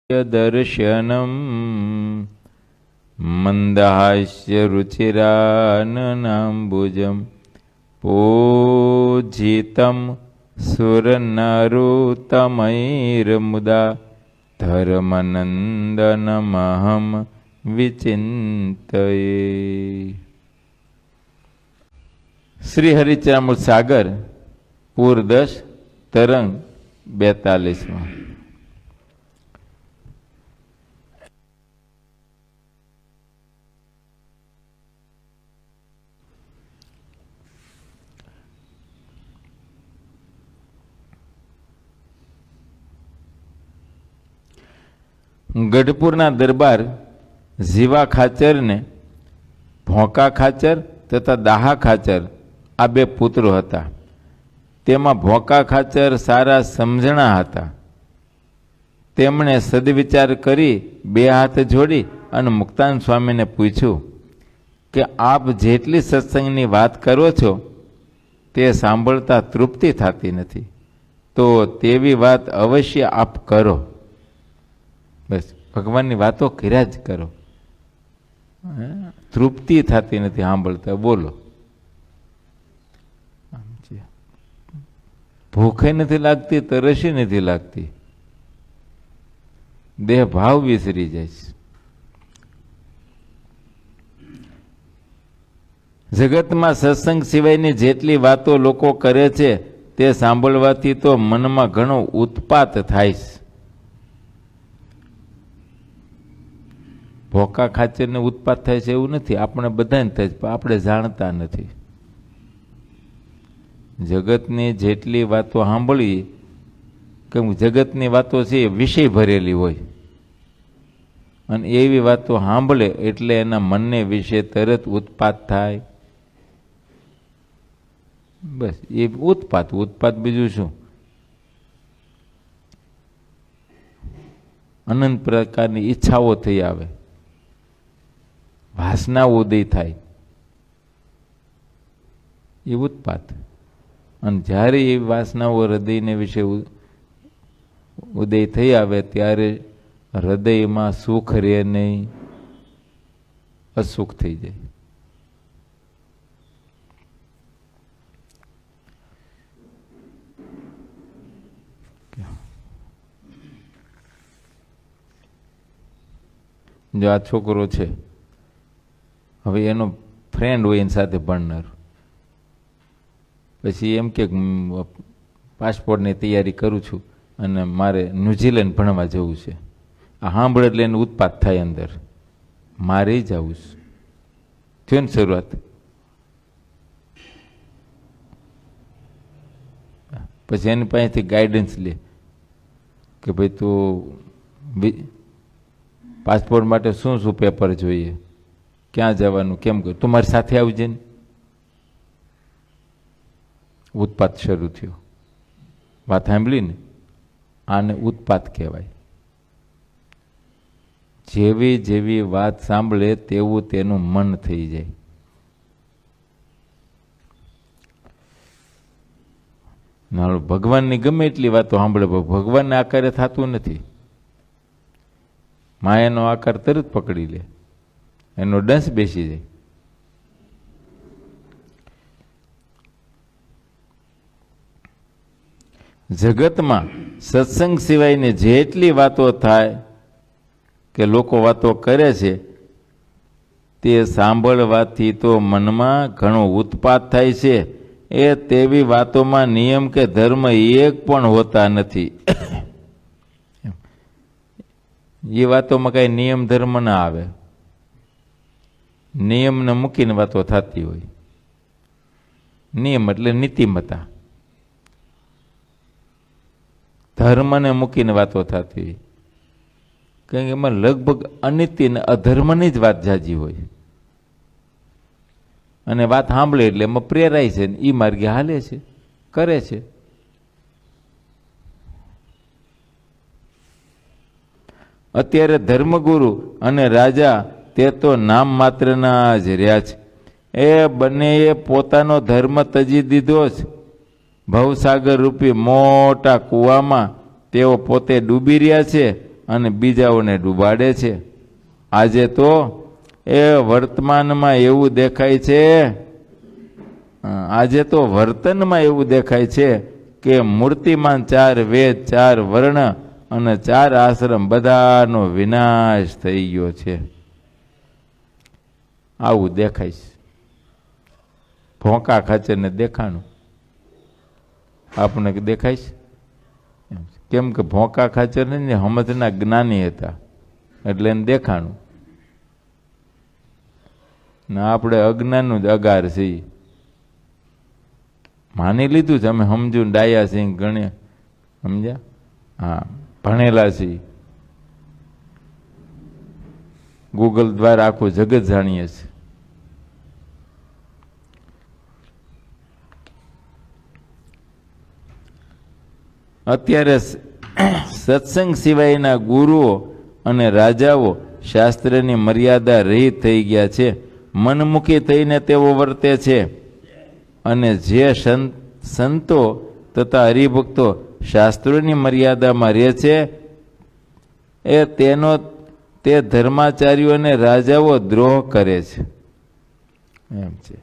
દર્શનમ મંદહાસ્ય રુચિરાનનાંબુજમ પૂજિતમ સુરનરુતમૈર્મુદા ધર્મનંદનમહં વિચિંતયે। શ્રી હરિચરામૃત સાગર પૂર 10 તરંગ 42। ગઢપુરના દરબાર જીવા ખાચર ને ભોંકા ખાચર તથા દાહા ખાચર આ બે પુત્રો હતા। તેમાં ભોંકા ખાચર સારા સમજણા હતા। તેમણે સદવિચાર કરી બે હાથ જોડી અને મુક્તાનંદ સ્વામીને પૂછ્યું કે આપ જેટલી સત્સંગની વાત કરો છો તે સાંભળતા તૃપ્તિ થતી નથી, તો તેવી વાત અવશ્ય આપ કરો। બસ ભગવાનની વાતો કર્યા જ કરો, તૃપ્તિ થતી નથી સાંભળતા, બોલો। ભૂખે નથી લાગતી, તરસી નથી લાગતી, દેહ ભાવ વિસરી જાય છે। જગતમાં સત્સંગ સિવાયની જેટલી વાતો લોકો કરે છે તે સાંભળવાથી તો મનમાં ઘણો ઉત્પાત થાય છે। ભોકા ખાચરને ઉત્પાત થાય છે એવું નથી, આપણે બધાને થાય છે, પણ આપણે જાણતા નથી। જગતની જેટલી વાતો સાંભળી, કેમ જગતની વાતો છે એ વિષય ભરેલી હોય, અને એવી વાતો સાંભળે એટલે એના મનને વિશે તરત ઉત્પાત થાય। બસ એ ઉત્પાત બીજું શું? અનંત પ્રકારની ઈચ્છાઓ થઈ આવે, વાસના ઉદય થાય, એ ઉત્પાત। અને જ્યારે એ વાસનાઓ હૃદયને વિશે ઉદય થઈ આવે ત્યારે હૃદયમાં સુખ રહે નહીં, અસુખ થઈ જાય। જો આ છોકરો છે, હવે એનો ફ્રેન્ડ હોય એની સાથે ભણનાર, પછી એમ કે પાસપોર્ટની તૈયારી કરું છું અને મારે ન્યૂઝીલેન્ડ ભણવા જવું છે। આ સાંભળે એટલે એને ઉત્પાત થાય અંદર, મારે જવું છે, થયું ને શરૂઆત। પછી એની પાસેથી ગાઈડન્સ લે કે ભાઈ તું પાસપોર્ટ માટે શું શું પેપર જોઈએ, ક્યાં જવાનું, કેમ કરું, તું મારી સાથે આવજે ને। ઉત્પાત શરૂ થયો, વાત સાંભળી ને, આને ઉત્પાત કહેવાય। જેવી જેવી વાત સાંભળે તેવું તેનું મન થઈ જાય। ભગવાનની ગમે એટલી વાતો સાંભળે, ભગવાનને આકારે થતું નથી। માયાનો આકાર તરત પકડી લે, એનો ડંસ બેસી જાય। જગતમાં સત્સંગ સિવાયની જેટલી વાતો થાય કે લોકો વાતો કરે છે તે સાંભળવાથી તો મનમાં ઘણો ઉત્પાત થાય છે। એ તેવી વાતોમાં નિયમ કે ધર્મ એક પણ હોતા નથી। એ વાતોમાં કઈ નિયમ ધર્મ ના આવે, નિયમને મૂકીને વાતો થતી હોય। નિયમ એટલે નીતિમત્તા, ધર્મને મૂકીને વાતો થતી હોય, કારણ કે એમાં લગભગ અનિત્ય ને અધર્મની જ વાત જાજી હોય, અને વાત સાંભળે એટલે એમાં પ્રેરાય છે, એ માર્ગે હાલે છે, કરે છે। અત્યારે ધર્મગુરુ અને રાજા તે તો નામ માત્રના જ રહ્યા છે। એ બંનેએ પોતાનો ધર્મ તજી દીધો છે। ભવસાગર રૂપી મોટા કૂવામાં તેઓ પોતે ડૂબી રહ્યા છે અને બીજાઓને ડૂબાડે છે. આજે તો એ વર્તમાનમાં એવું દેખાય છે, આજે તો વર્તનમાં એવું દેખાય છે કે મૂર્તિમાન 4 વેદ, 4 વર્ણ અને 4 આશ્રમ બધાનો વિનાશ થઈ ગયો છે. આવું દેખાય છે. ભોંકા ખાચરને દેખાણું આપણને દેખાય છે. કેમ કે ભોંકા ખાચર ને હમજના જ્ઞાની હતા એટલે એને દેખાણું, ને આપણે અજ્ઞાનનું જ અગાર છીએ. માની લીધું છે અમે સમજુ ડાયા છીએ, ગણે સમજ્યા, હા ભણેલા છીએ, ગૂગલ દ્વારા આખું જગત જાણીએ છીએ. અત્યારે સત્સંગ સિવાયના ગુરુઓ અને રાજાઓ શાસ્ત્રની મર્યાદા રહિત થઈ ગયા છે. મનમુખી થઈને તેઓ વર્તે છે અને જે સંતો તથા હરિભક્તો શાસ્ત્રોની મર્યાદામાં રહે છે તે ધર્માચાર્યો અને રાજાઓ દ્રોહ કરે છે. એમ છે,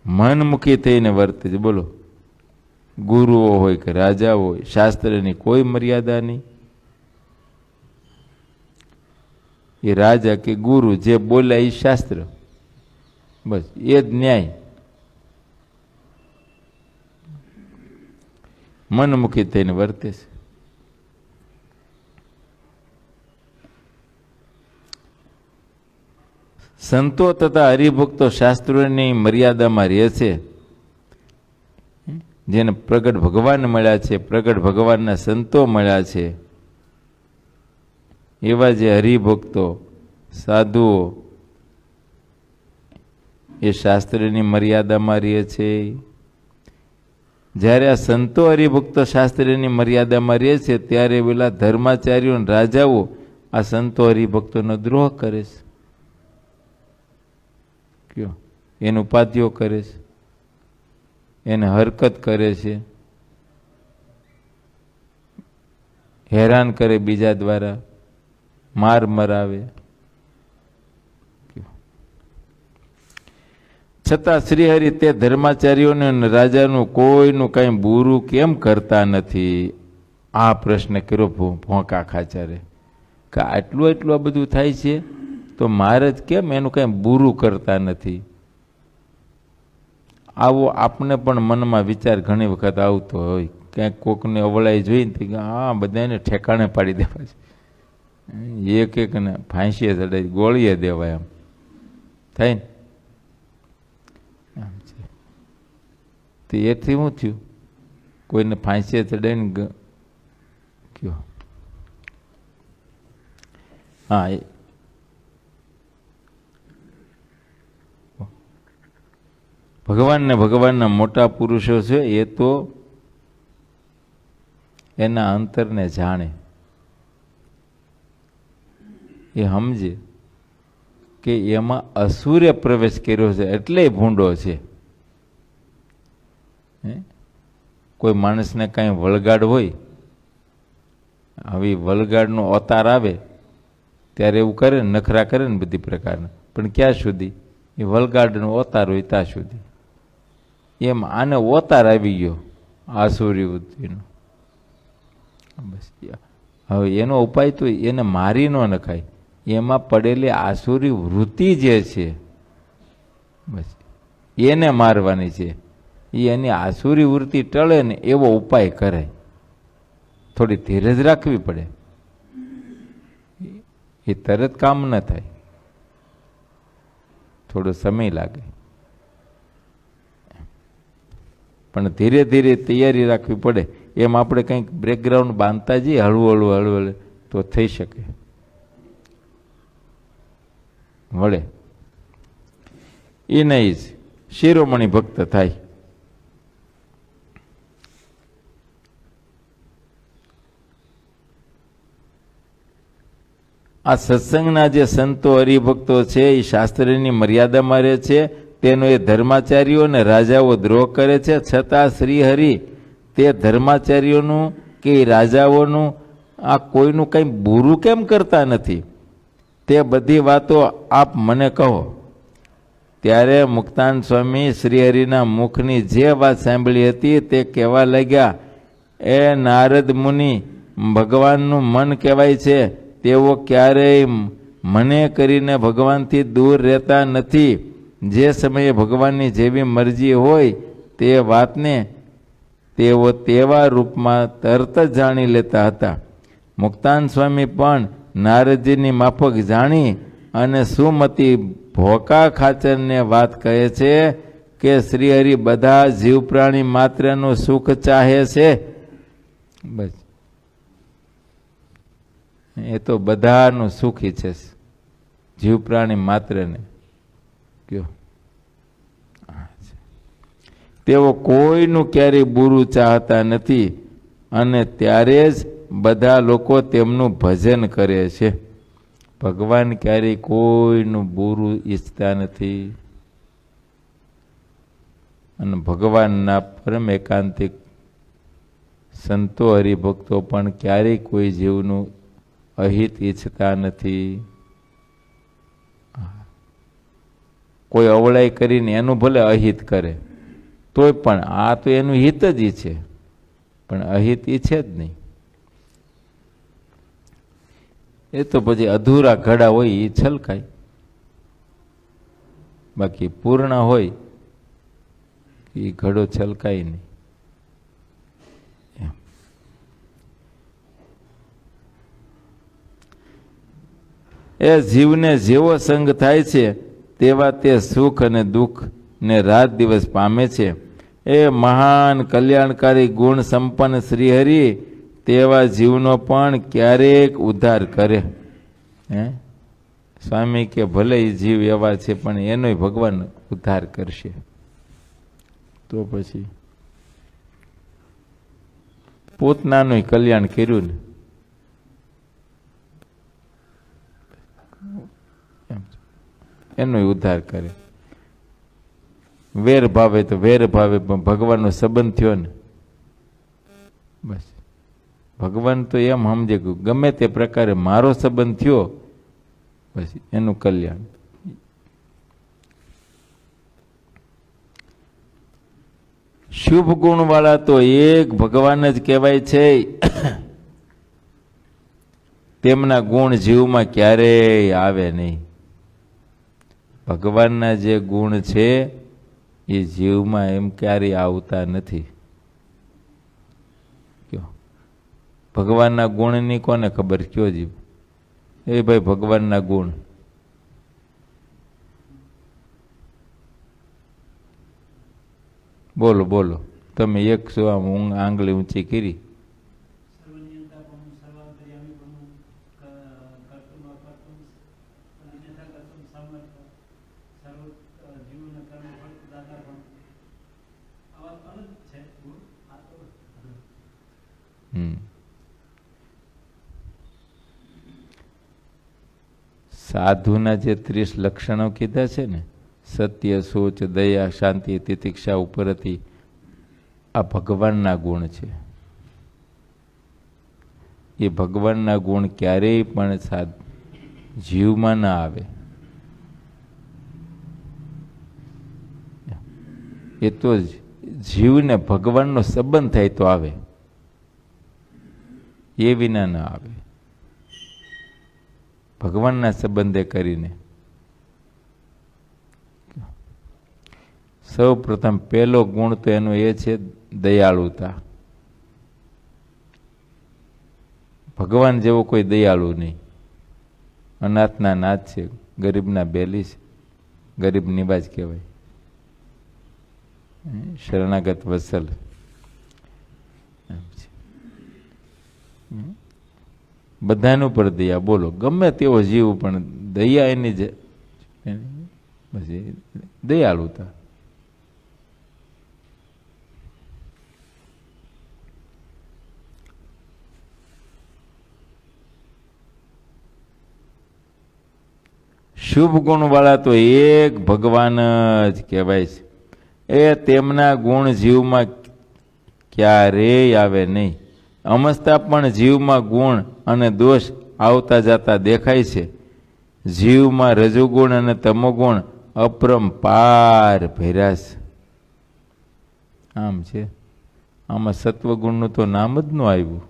મનમુખી થઈને વર્તે છે. બોલો, ગુરુઓ હોય કે રાજાઓ હોય, શાસ્ત્રની કોઈ મર્યાદા નહીં. એ રાજા કે ગુરુ જે બોલ્યા એ શાસ્ત્ર, બસ એ જ ન્યાય. મનમુખી થઈને વર્તે છે. સંતો તથા હરિભક્તો શાસ્ત્રોની મર્યાદામાં રહે છે. જેને પ્રગટ ભગવાન મળ્યા છે, પ્રગટ ભગવાનના સંતો મળ્યા છે, એવા જે હરિભક્તો સાધુઓ એ શાસ્ત્રની મર્યાદામાં રહે છે. જ્યારે આ સંતો હરિભક્તો શાસ્ત્રની મર્યાદામાં રહે છે ત્યારે પેલા ધર્માચાર્યો અને રાજાઓ આ સંતો હરિભક્તોનો દ્રોહ કરે છે. કયો એનું ઉપાધ્યો કરે છે, એને હરકત કરે છે, હેરાન કરે બીજા દ્વારા, માર મરાવે. છતાં શ્રીહરિ તે ધર્માચાર્યોને અને રાજાનું કોઈનું કઈ બુરું કેમ કરતા નથી? આ પ્રશ્ન કર્યો ભોંકા ખાચરે કે આટલું એટલું આ બધું થાય છે તો મારે જ કેમ એનું કઈ બુરું કરતા નથી? આવો આપણે પણ મનમાં વિચાર ઘણી વખત આવતો હોય. ક્યાંક કોકને અવળાઈ જોઈને કે હા બધાને ઠેકાણે પાડી દેવા છે, એક એકને ફાંસીએ ચડાવી ગોળીએ દેવાય, એમ થાય ને. આમ છે તો એથી શું થયું? કોઈને ફાંસીએ ચડાવીને કયો હા ભગવાનને ભગવાનના મોટા પુરુષો છે એ તો એના અંતરને જાણે, એ સમજે કે એમાં અસુરે પ્રવેશ કર્યો છે એટલે ભૂંડો છે. કોઈ માણસને કાંઈ વળગાડ હોય, આવી વળગાડનો અવતાર આવે ત્યારે એવું કરે ને, નખરા કરે ને બધી પ્રકારના, પણ ક્યાં સુધી? એ વળગાડનો અવતાર હોય ત્યાં સુધી. એમ આને ઓતાર આવી ગયો આસુરી વૃત્તિનો. બસ હવે એનો ઉપાય તો એને મારી ન નખાય, એમાં પડેલી આસુરી વૃત્તિ જે છે બસ એને મારવાની છે. એની આસુરી વૃત્તિ ટળે ને એવો ઉપાય કરાય. થોડી ધીરજ રાખવી પડે, એ તરત કામ ન થાય, થોડો સમય લાગે, પણ ધીરે ધીરે તૈયારી રાખવી પડે. એમ આપણે કંઈક બેકગ્રાઉન્ડ બાંધતા જઈએ હળવું હળવું હળવું તો થઈ શકે. વળે એ નહીં જ શિરોમણી ભક્ત થાય. આ સત્સંગના જે સંતો હરિભક્તો છે એ શાસ્ત્રની મર્યાદામાં રહે છે, તેનો એ ધર્માચાર્યો અને રાજાઓ દ્રોહ કરે છે. છતાં શ્રીહરિ તે ધર્માચાર્યોનું કે રાજાઓનું આ કોઈનું કંઈ બુરું કેમ કરતા નથી? તે બધી વાતો આપ મને કહો. ત્યારે મુક્તાનંદ સ્વામી શ્રીહરિના મુખની જે વાત સાંભળી હતી તે કહેવા લાગ્યા, એ નારદ મુનિ, ભગવાનનું મન કહેવાય છે તેઓ ક્યારેય મને કરીને ભગવાનથી દૂર રહેતા નથી. જે સમયે ભગવાનની જેવી મરજી હોય તે વાતને તેઓ તેવા રૂપમાં તરત જ જાણી લેતા હતા. મુક્તાનંદ સ્વામી પણ નારદજીની માફક જાણી અને સુમતી ભોકા ખાચરને વાત કહે છે કે શ્રીહરિ બધા જીવ પ્રાણી માત્રનું સુખ ચાહે છે. બસ એ તો બધાનું સુખ ઈચ્છે છે, જીવ પ્રાણી માત્રને. કયો તેઓ કોઈનું ક્યારેય બુરું ચાહતા નથી અને ત્યારે જ બધા લોકો તેમનું ભજન કરે છે. ભગવાન ક્યારેય કોઈનું બુરું ઈચ્છતા નથી અને ભગવાનના પરમ એકાંતિક સંતો હરિભક્તો પણ ક્યારેય કોઈ જીવનું અહિત ઈચ્છતા નથી. કોઈ અવળાઈ કરીને એનું ભલે અહિત કરે તોય પણ આ તો એનું હિત જ ઈચ્છે, પણ અહિત ઈચ્છે જ નહીં. એ તો પછી અધૂરા ઘડા હોય એ છલકાય, બાકી પૂર્ણ હોય એ ઘડો છલકાય નહીં. એ જીવને જેવો સંગ થાય છે તેવા તે સુખ અને દુઃખ ને રાત દિવસ પામે છે. એ મહાન કલ્યાણકારી ગુણ સંપન્ન શ્રીહરિ તેવા જીવનો પણ ક્યારેક ઉદ્ધાર કરે. સ્વામી કે ભલે એ જીવ એવા છે પણ એનોય ભગવાન ઉદ્ધાર કરશે. તો પછી પોતનાનું કલ્યાણ કર્યું ને, એનો ઉદ્ધાર કરે. વેર ભાવે તો વેર ભાવે, પણ ભગવાનનો સંબંધ થયો ને બસ ભગવાન તો એમ સમજે કે ગમે તે પ્રકારે મારો સંબંધ થયો બસ એનું કલ્યાણ. શુભ ગુણ વાળા તો એક ભગવાન જ કહેવાય છે. તેમના ગુણ જીવમાં ક્યારેય આવે નહીં. ભગવાનના જે ગુણ છે એ જીવમાં એમ ક્યારેય આવતા નથી. ભગવાનના ગુણની કોને ખબર? કયો જીવ? એ ભાઈ ભગવાનના ગુણ બોલો બોલો. તમે 100 આંગળી ઊંચી કરી. સાધુના જે 30 લક્ષણો કીધા છે ને, સત્ય, શોચ, દયા, શાંતિ, તિતિક્ષા, ઉપરતી, આ ભગવાનના ગુણ છે. એ ભગવાનના ગુણ ક્યારેય પણ જીવમાં ના આવે. એ તો જીવને ભગવાનનો સંબંધ થાય તો આવે, એ વિના ના આવે. ભગવાનના સંબંધે કરીને સૌ પ્રથમ પહેલો ગુણ તો એનો એ છે દયાળુતા. ભગવાન જેવો કોઈ દયાળુ નહીં. અનાથના નાથ છે, ગરીબના બેલી છે, ગરીબ નિવાજ કહેવાય, શરણાગત વત્સલ. બધાનું પર દયા. બોલો ગમે તેવો જીવ પણ દયા એની જ પછી દયાળુતા. શુભ ગુણ વાળા તો એક ભગવાન જ કહેવાય છે. એ તેમના ગુણ જીવમાં ક્યારેય આવે નહીં અમસ્તા પણ જીવમાં ગુણ અને દોષ આવતા જતા દેખાય છે. જીવમાં રજોગુણ અને તમોગુણ અપરંપાર ભેરાશ. આમ છે, આમાં સત્વગુણનું તો નામ જ ન આવ્યું.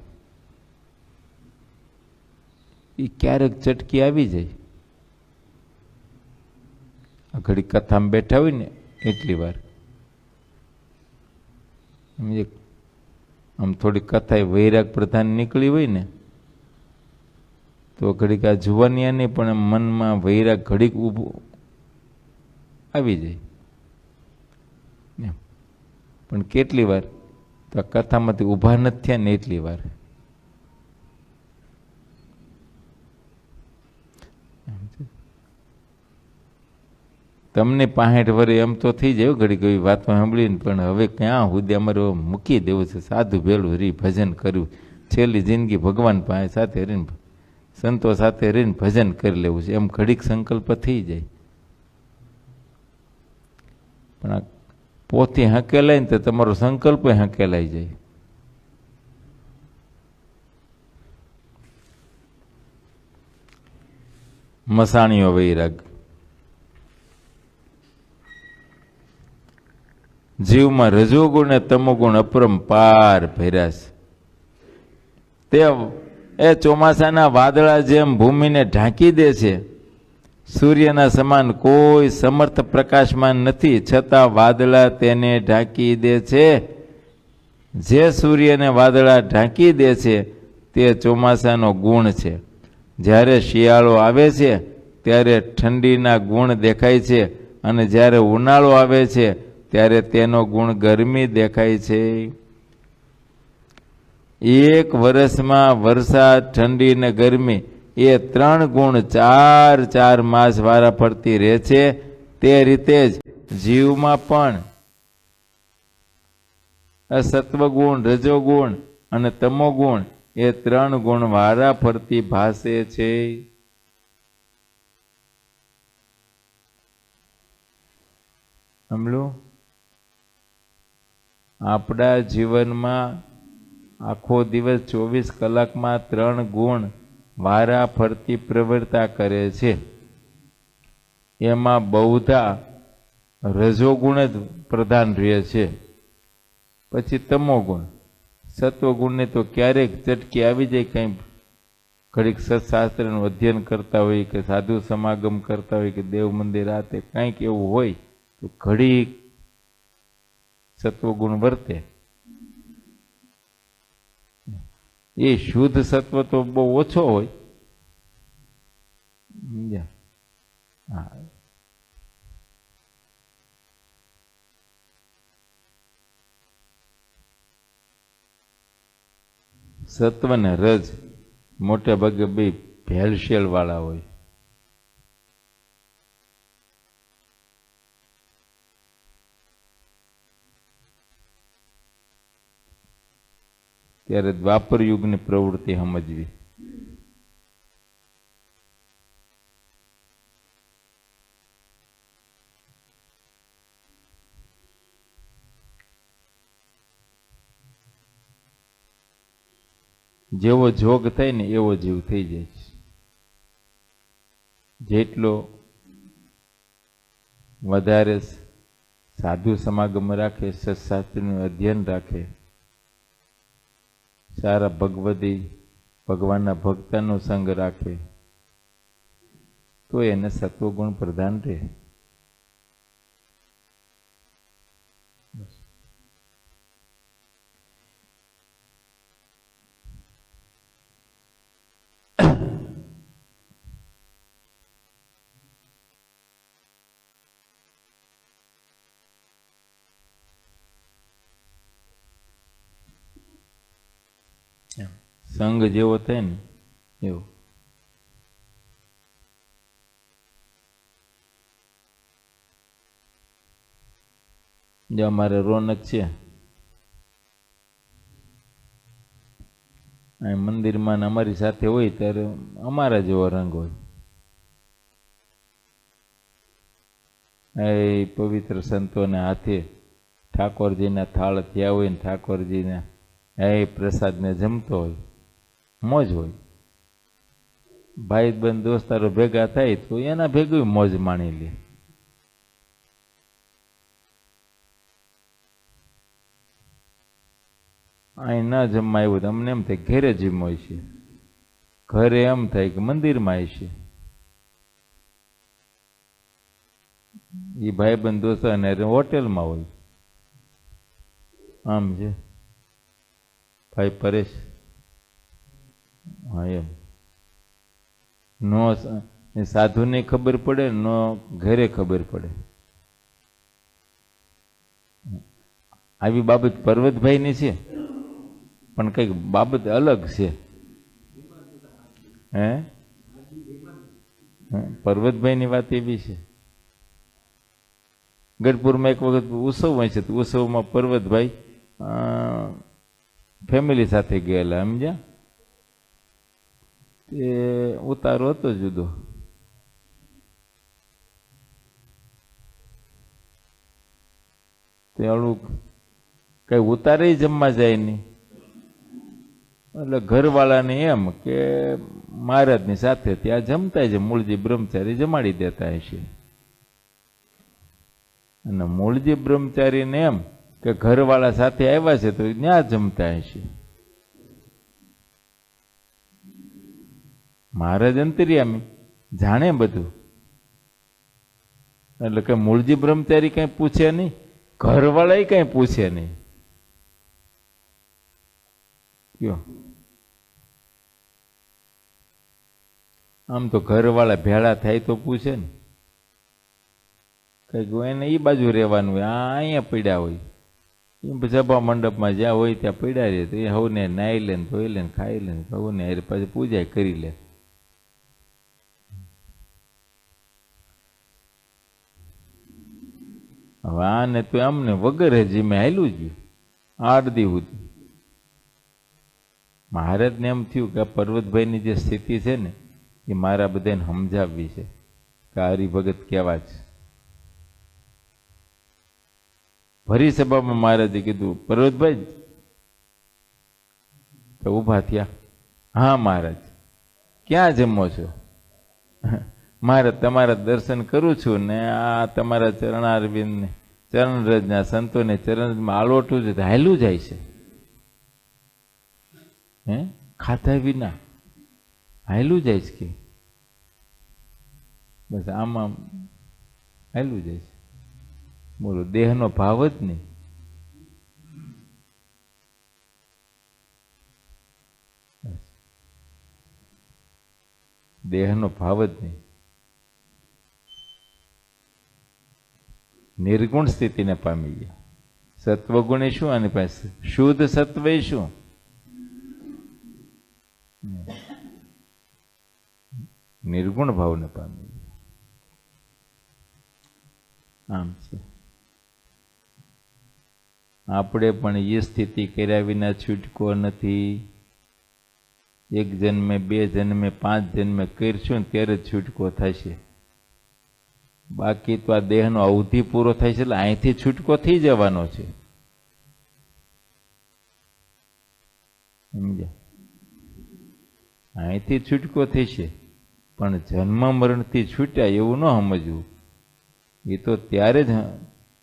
એ ક્યારેક ચટકી આવી જાય. આ ઘડી કથામાં બેઠા હોય ને એટલી વાર આમ થોડી કથા વૈરાગ પ્રધાન નીકળી હોય ને તો ઘડીક આ જુવાનિયા નહીં પણ મનમાં વૈરાગ ઘડીક ઊભો આવી જાય. પણ કેટલી વાર તો આ કથામાંથી ઊભા નથી થયા ને એટલી વાર. તમને 65 વર્ષ એમ તો થઈ જાય ઘડી કઈ વાતો સાંભળીને, પણ હવે ક્યાં સુધી અમારે મૂકી દેવું છે. સાધુ ભેળું રી ભજન કર્યું, છેલ્લી જિંદગી ભગવાન પાસે સાથે રહીને સંતો સાથે રહીને ભજન કરી લેવું છે, એમ ઘડીક સંકલ્પ થઈ જાય. પણ આ પોથી હકેલાય ને તો તમારો સંકલ્પ હકેલાઈ જાય. મસાણીઓ વૈરાગ. જીવમાં રજોગુણ ને તમોગુણ અપરંપાર ભર્યા છે. તે એ ચોમાસાના વાદળા જેમ ભૂમિને ઢાંકી દે છે. સૂર્યના સમાન કોઈ સમર્થ પ્રકાશમાન નથી, છતાં વાદળા તેને ઢાંકી દે છે. જે સૂર્યને વાદળા ઢાંકી દે છે તે ચોમાસાનો ગુણ છે. જ્યારે શિયાળો આવે છે ત્યારે ઠંડીના ગુણ દેખાય છે, અને જ્યારે ઉનાળો આવે છે ત્યારે તેનો ગુણ ગરમી દેખાય છે. એક વર્ષમાં વરસાદ, ઠંડી ને ગરમી એ 3 ગુણ 4 માસ વારા ફરતી રહે છે. તે રીતે જ જીવમાં પણ અસત્વગુણ, રજોગુણ અને તમોગુણ એ 3 ગુણ વારા ફરતી ભાસે છે. સમજો, આપણા જીવનમાં આખો દિવસ 24 કલાકમાં 3 ગુણ વારા ફરતી પ્રવૃત્તા કરે છે. એમાં બહુધા રજોગુણ જ પ્રધાન રહે છે, પછી તમોગુણ. સત્વગુણને તો ક્યારેક ચટકી આવી જાય, કંઈ ઘડીક સત્શાસ્ત્રનું અધ્યયન કરતા હોય કે સાધુ સમાગમ કરતા હોય કે દેવ મંદિર રાતે કંઈક એવું હોય તો ઘડીક સત્વગુણ વર્તે. એ શુદ્ધ સત્વ તો બહુ ઓછો હોય. હા, સત્વ ને રજ મોટે ભાગે બે ભેળસેળ વાળા હોય. ત્યારે દ્વાપર યુગની પ્રવૃત્તિ સમજવી. જેવો જોગ થાય ને એવો જીવ થઈ જાય. જેટલો વધારે સાધુ સમાગમ રાખે, સત્શાસ્ત્રનું અધ્યયન રાખે, સારા ભગવદી ભગવાનના ભક્તનો સંગ રાખે, તો એને સત્વગુણ પ્રધાન રહે. સંગ જેવો થાય ને એવો. જે અમારે રોનક છે, અહીં મંદિરમાં અમારી સાથે હોય ત્યારે અમારા જેવો રંગ હોય. એ પવિત્ર સંતોને હાથે ઠાકોરજીના થાળ થયા હોય ને ઠાકોરજીને એ પ્રસાદને જમતો હોય, મોજ હોય. ભાઈ બંધ દોસ્તારો ભેગા થાય તો એના ભેગું મોજ માણી લે. અહીં ના જમવા આવ્યું તો અમને એમ થાય ઘેરે જીમ હોય છે, ઘરે એમ થાય કે મંદિરમાં આવી છે. એ ભાઈ બંધ દોસ્તારને હોટેલમાં હોય. આમ છે ભાઈ પરેશ. હા એમ નો સાધુને ખબર પડે, નો ઘરે ખબર પડે. આવી બાબત પર્વતભાઈની છે, પણ કંઈક બાબત અલગ છે. હે પર્વતભાઈની વાત એવી છે. ગઢપુરમાં એક વખત ઉત્સવ હોય છે, તો ઉત્સવમાં પર્વતભાઈ ફેમિલી સાથે ગયેલા, સમજ્યા? તે ઉતારો હતો જુદો. તે અળું કઈ ઉતારે જમવા જાય નહીં. એટલે ઘરવાળાને એમ કે મહારાજની સાથે ત્યાં જમતા છે, મૂળજી બ્રહ્મચારી જમાડી દેતા હશે. અને મૂળજી બ્રહ્મચારીને એમ કે ઘરવાળા સાથે આવ્યા છે તો ત્યાં જમતા હશે. મહારાજ અંતર્યામી જાણે બધું, એટલે કે મૂળજી બ્રહ્મચારી કઈ પૂછે નહીં, ઘરવાળા કઈ પૂછે નહીં. કયો આમ તો ઘરવાળા ભેળા થાય તો પૂછે ને, કઈક એને એ બાજુ રહેવાનું હોય, અહીંયા પીડ્યા હોય. સભા મંડપમાં જ્યાં હોય ત્યાં પીડા રહે, તો એ હવને નાહી લે ને ધોઈ લે ને ખાઈ લે ને હવને પાછી પૂજા કરી લે. હવે આને તો અમને વગર હજી મેં હાલ્યું જ 8 દી સુધી. મહારાજને એમ થયું કે પર્વતભાઈની જે સ્થિતિ છે ને એ મારા બધાને સમજાવવી છે કે હરિભગત કેવા છે. ભરી સભામાં મહારાજે કીધું, પર્વતભાઈ તો ઊભા થયા. હા મહારાજ, ક્યાં જમો છો? મહારાજ તમારા દર્શન કરું છું ને આ તમારા ચરણારવિંદ ચરણરજના સંતોને ચરણમાં આલોટું છે, હાલ્યું જાય છે. હે ખાધા વિના હાલ્યું જાય છે કે બસ આમાં હાલ્યું જાય છે. બોલો, દેહનો ભાવ જ નહીં. દેહનો ભાવ જ નહીં. નિર્ગુણ સ્થિતિને પામી ગયા. સત્વગુણ શું આની પાસે? શુદ્ધ સત્વ શું? નિર્ગુણ ભાવને પામી ગયા. આમ છે. આપણે પણ એ સ્થિતિ કર્યા વિના છૂટકો નથી. 1 જન્મે 2 જન્મે 5 જન્મે કરશું ને ત્યારે જ છૂટકો થશે. બાકી તો આ દેહનો અવધિ પૂરો થાય છે એટલે અહીંથી છૂટકો થઈ જવાનો છે. સમજ્યા? અહીંથી છૂટકો થશે, પણ જન્મ મરણથી છૂટ્યા એવું ન સમજવું. એ તો ત્યારે જ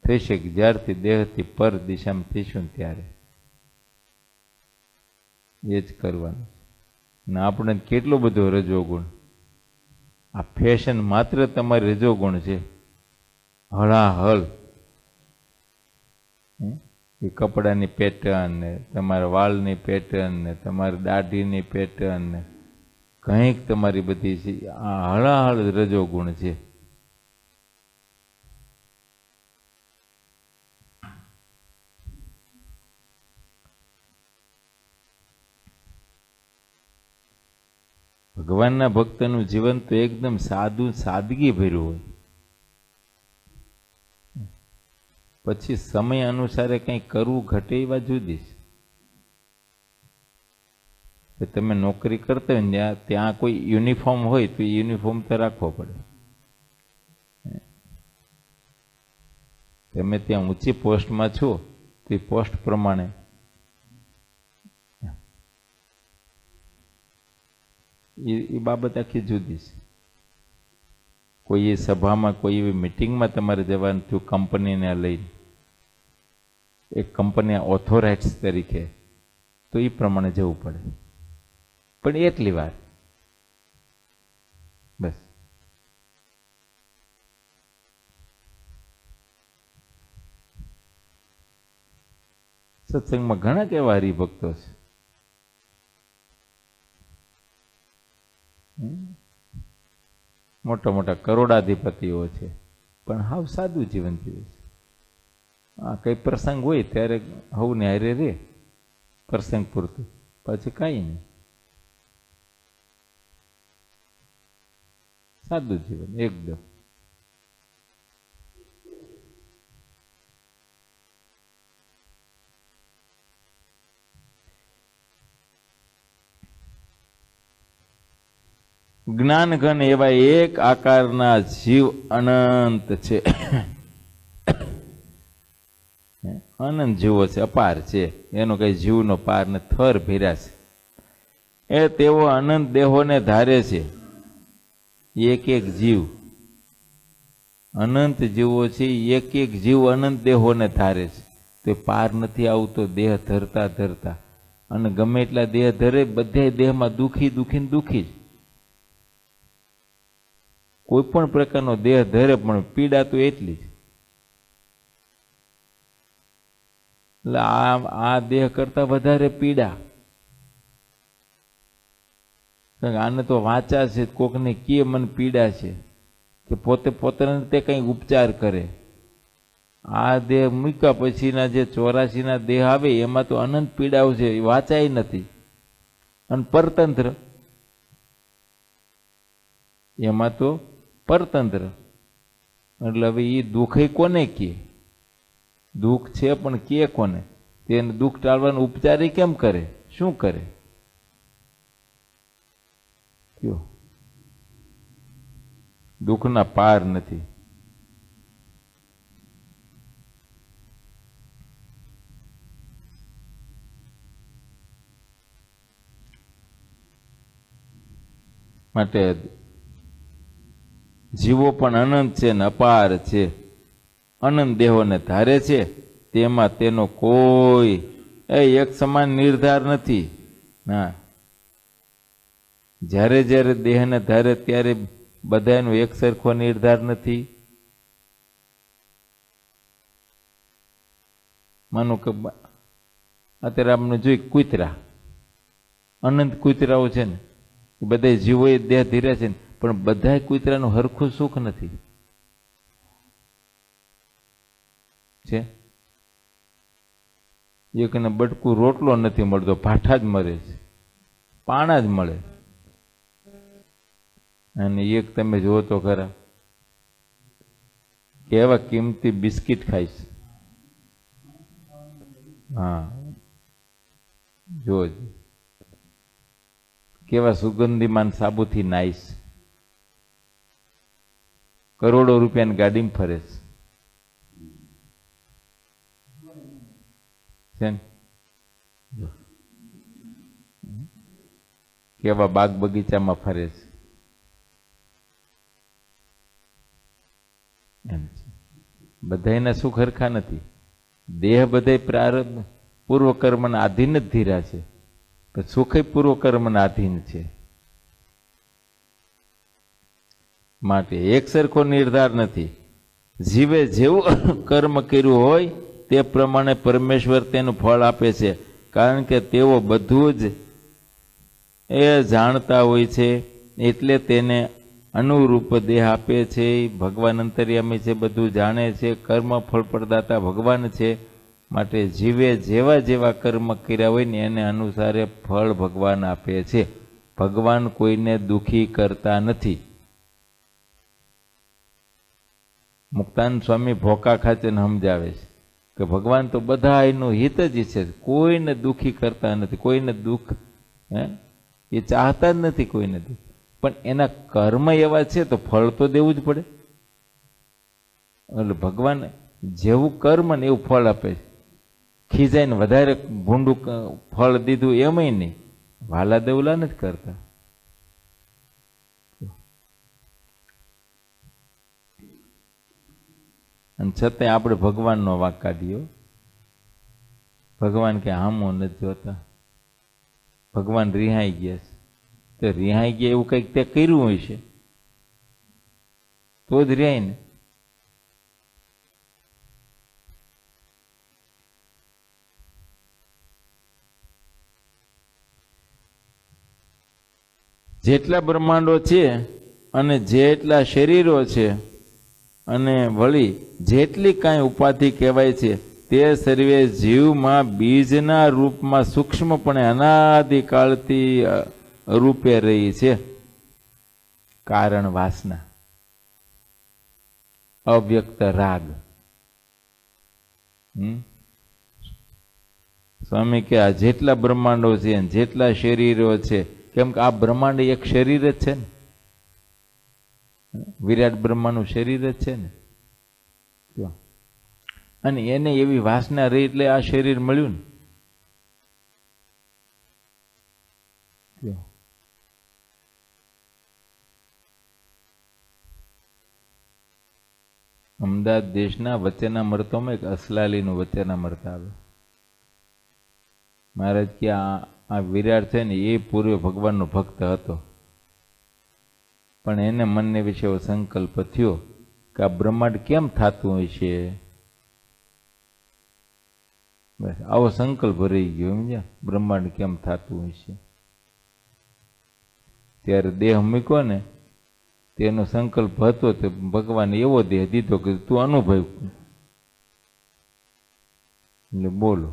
થશે કે જ્યારથી દેહથી પર દિશામાં થઈશું ત્યારે એ જ કરવાનું. ને આપણે કેટલો બધો રજોગુણ. આ ફેશન માત્ર તમારી રજોગુણ છે. હળાહળ એ કપડાની પેટર્ન ને તમારા વાળની પેટર્ન ને તમારી દાઢીની પેટર્ન ને કંઈક તમારી બધી છે. આ હળાહળ રજોગુણ છે. ભગવાનના ભક્તનું જીવન તો એકદમ સાદું, સાદગી ભર્યું હોય. પછી સમય અનુસારે કંઈ કરવું ઘટે એ વાત જુદી છે. તમે નોકરી કરતા હોય ને ત્યાં કોઈ યુનિફોર્મ હોય તો એ યુનિફોર્મ તો રાખવો પડે. તમે ત્યાં ઊંચી પોસ્ટમાં છો તો એ પોસ્ટ પ્રમાણે એ બાબત આખી જુદી છે. કોઈ એ સભામાં કોઈ એવી મિટિંગમાં તમારે જવાનું થયું કંપનીને લઈને, એક કંપની ઓથોરાઇટ્સ તરીકે, તો એ પ્રમાણે જવું પડે. પણ એટલી વાર બસ. સત્સંગમાં ઘણા કેવા હરિભક્તો છે, મોટા મોટા કરોડાધિપતિઓ છે, પણ હાવ સાદું જીવન જીવે છે. હા, કઈ પ્રસંગ હોય ત્યારે હવને હારે રે, પ્રસંગ પૂરતું, પછી કાંઈ નહીં, સાદું જીવન એકદમ. જ્ઞાનઘન એવા એક આકારના જીવ અનંત છે. અનંત જીવો છે, અપાર છે, એનો કઈ જીવનો પાર ને થર ભીરા છે. એ તેઓ અનંત દેહોને ધારે છે. એક એક જીવ અનંત જીવો છે, એક એક જીવ અનંત દેહોને ધારે છે. તે પાર નથી આવતો દેહ ધરતા ધરતા, અને ગમે એટલા દેહ ધરે, બધા દેહમાં દુખી દુખી ને દુખી જ. કોઈ પણ પ્રકારનો દેહ ધરે પણ પીડા તો એટલી જ. એટલે આ દેહ કરતા વધારે પીડા. આને તો વાંચા છે, કોકને કે મને પીડા છે, કે પોતે પોતાને તે કઈ ઉપચાર કરે. આ દેહ મૂક્યા પછીના જે 84ના દેહ આવે એમાં તો અનંત પીડાઓ છે, એ વાંચાય નથી. અને પરતંત્ર, એમાં તો પરતંત્ર. એટલે હવે એ દુઃખ કોને કે? દુઃખ છે પણ કે કોને? તેને દુઃખ ટાળવાનો ઉપચાર કેમ કરે? શું કરે? કયો? દુઃખના પાર નથી. માટે જીવો પણ અનંત છે ને અપાર છે, અનંત દેહોને ધારે છે. તેમાં તેનો કોઈ એક સમાન નિર્ધાર નથી. ના, જ્યારે જ્યારે દેહને ધારે ત્યારે બધાનો એક સરખો નિર્ધાર નથી. માનો કે અત્યારે આપણે જોઈ કૂતરા, અનંત કૂતરાઓ છે ને, એ બધા જીવોએ દેહ ધીરે છે ને, પણ બધા કૂતરાનું હરખું સુખ નથી. છે એકને બટકું રોટલો નથી મળતો, ભાઠા જ મરે છે, પાણા જ મળે. અને એક તમે જુઓ તો ખરા, કેવા કિંમતી બિસ્કિટ ખાઈશ. હા, જોજ કેવા સુગંધીમાન સાબુથી નાઈશ, કરોડો રૂપિયાની ગાડીમાં ફરે છે, કેવા બાગ બગીચામાં ફરે છે. બધાના સુખ હરખા નથી. દેહ બધા પ્રારબ્ધ પૂર્વકર્મના આધીન જ ધીરા છે, પણ સુખ પૂર્વકર્મના આધીન છે. માટે એક સરખો નિર્ધાર નથી. જીવે જેવું કર્મ કર્યું હોય તે પ્રમાણે પરમેશ્વર તેનું ફળ આપે છે, કારણ કે તેઓ બધું જ એ જાણતા હોય છે, એટલે તેને અનુરૂપ દેહ આપે છે. ભગવાન અંતર્યામી છે, બધું જાણે છે, કર્મ ફળ પ્રદાતા ભગવાન છે. માટે જીવે જેવા જેવા કર્મ કર્યા હોય ને એને અનુસારે ફળ ભગવાન આપે છે. ભગવાન કોઈને દુખી કરતા નથી. મુક્તાનંદ સ્વામી ભોકા ખાતે સમજાવે છે કે ભગવાન તો બધા એનું હિત જ ઈચ્છે છે, કોઈને દુખી કરતા નથી. કોઈને દુઃખ એ ચાહતા જ નથી, કોઈને દુઃખ. પણ એના કર્મ એવા છે તો ફળ તો દેવું જ પડે. એટલે ભગવાન જેવું કર્મ ને એવું ફળ આપે છે. ખીજાઈને વધારે ભૂંડું ફળ દીધું એમય નહીં, વાલા દેવલા નથી કરતા. અને છતાંય આપણે ભગવાનનો વાંક કાઢીએ. ભગવાન કે હામો નથી જોતા, ભગવાન રિહાઈ ગયા છે. તો રિહાઈ ગયા એવું કંઈક તે કર્યું હોય છે તો જ રિહાય ને. જેટલા બ્રહ્માંડો છે અને જેટલા શરીરો છે અને વળી જેટલી કાંઈ ઉપાધિ કહેવાય છે તે સર્વે જીવમાં બીજના રૂપમાં સૂક્ષ્મપણે અનાદિકાળથી રૂપે રહી છે. કારણ વાસના, અવ્યક્ત રાગ. સ્વામી કે આ જેટલા બ્રહ્માંડો છે જેટલા શરીરો છે, કેમ કે આ બ્રહ્માંડ એક શરીર જ છે ને, વિરાટ બ્રહ્માનું શરીર જ છે ને. અને એને એવી વાસના રહી એટલે આ શરીર મળ્યું ને. અમદાવાદ દેશના વચ્ચેના મરતોમાં એક અસલાલીનું વચ્ચેના મરતા આવે. મહારાજ કે આ વિરાટ છે ને એ પૂર્વે ભગવાનનો ભક્ત હતો, પણ એને મનને વિશે એવો સંકલ્પ થયો કે આ બ્રહ્માંડ કેમ થતું હોય છે. બસ આવો સંકલ્પ રહી ગયો, સમજ્યા, બ્રહ્માંડ કેમ થતું હોય છે. ત્યારે દેહ મૂક્યો ને તેનો સંકલ્પ હતો તો ભગવાને એવો દેહ દીધો કે તું અનુભવ. એટલે બોલો,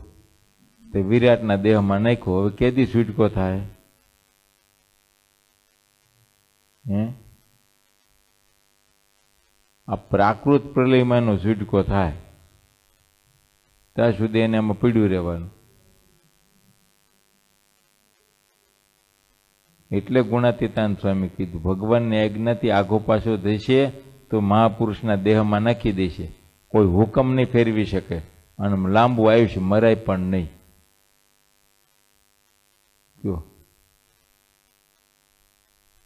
તે વિરાટના દેહમાં નાખ્યો. હવે કેદી છૂટકો થાય? આ પ્રાકૃત પ્રલયમાંનો છૂટકો થાય ત્યાં સુધી એને આમાં પીડ્યું રહેવાનું. એટલે ગુણાતીતાન સ્વામી કીધું, ભગવાનની આજ્ઞાથી આઘો પાછો થશે તો મહાપુરુષના દેહમાં નાખી દેશે. કોઈ હુકમ નહીં ફેરવી શકે અને લાંબુ આયુષ્ય, મરાય પણ નહીં. જો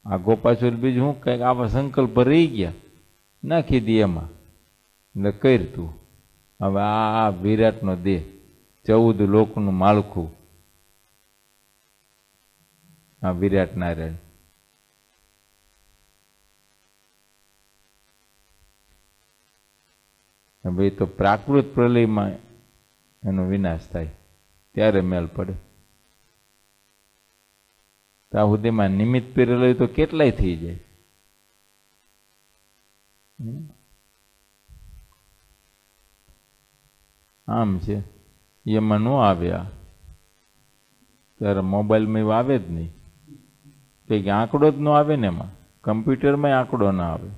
આઘો પાછો બીજું શું કંઈક આવા સંકલ્પ રહી ગયા, નાખી દે એમાં. એટલે કર તું હવે આ વિરાટનો દેહ, 14 લોકનું માળખું, આ વિરાટ નારાયણ. હવે તો પ્રાકૃત પ્રલયમાં એનો વિનાશ થાય ત્યારે મેલ પડે. ત્યાં સુધીમાં નિમિત્ત પ્રલય તો કેટલાય થઈ જાય. આમ છે એમાં ન આવે. આ ત્યારે મોબાઈલમાં એવું આવે જ નહીં, કંઈક આંકડો જ ન આવે ને એમાં. કમ્પ્યુટરમાં આંકડો ના આવે.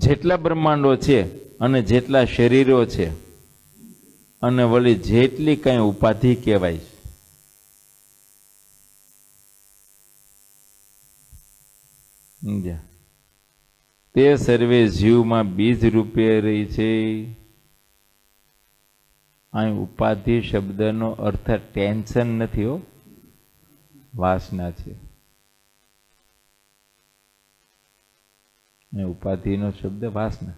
જેટલા બ્રહ્માંડો છે અને જેટલા શરીરો છે અને વળી જેટલી કઈ ઉપાધિ કહેવાય છે તે સર્વે જીવમાં બીજ રૂપે રહી છે. અહીં ઉપાધિ શબ્દનો અર્થ ટેન્શન નથી હો, વાસના છે. ઉપાધિનો શબ્દ વાસના,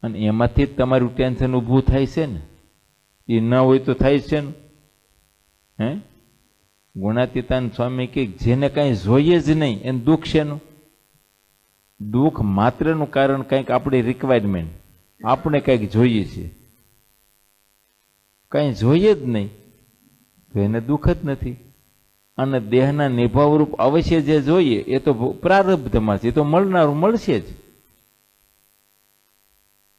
અને એમાંથી જ તમારું ટેન્શન ઊભું થાય છે ને. એ ન હોય તો થાય છે ને. ગુણાતીતાન સ્વામી કે જેને કાંઈ જોઈએ જ નહીં એને દુઃખ શેનું? દુઃખ માત્રનું કારણ કંઈક આપણી રિક્વાયરમેન્ટ, આપણે કંઈક જોઈએ છે. કંઈ જોઈએ જ નહીં તો એને દુઃખ જ નથી. અને દેહના નિભાવરૂપ અવશ્ય જે જોઈએ એ તો પ્રારબ્ધમાં છે, એ તો મળનારું મળશે જ.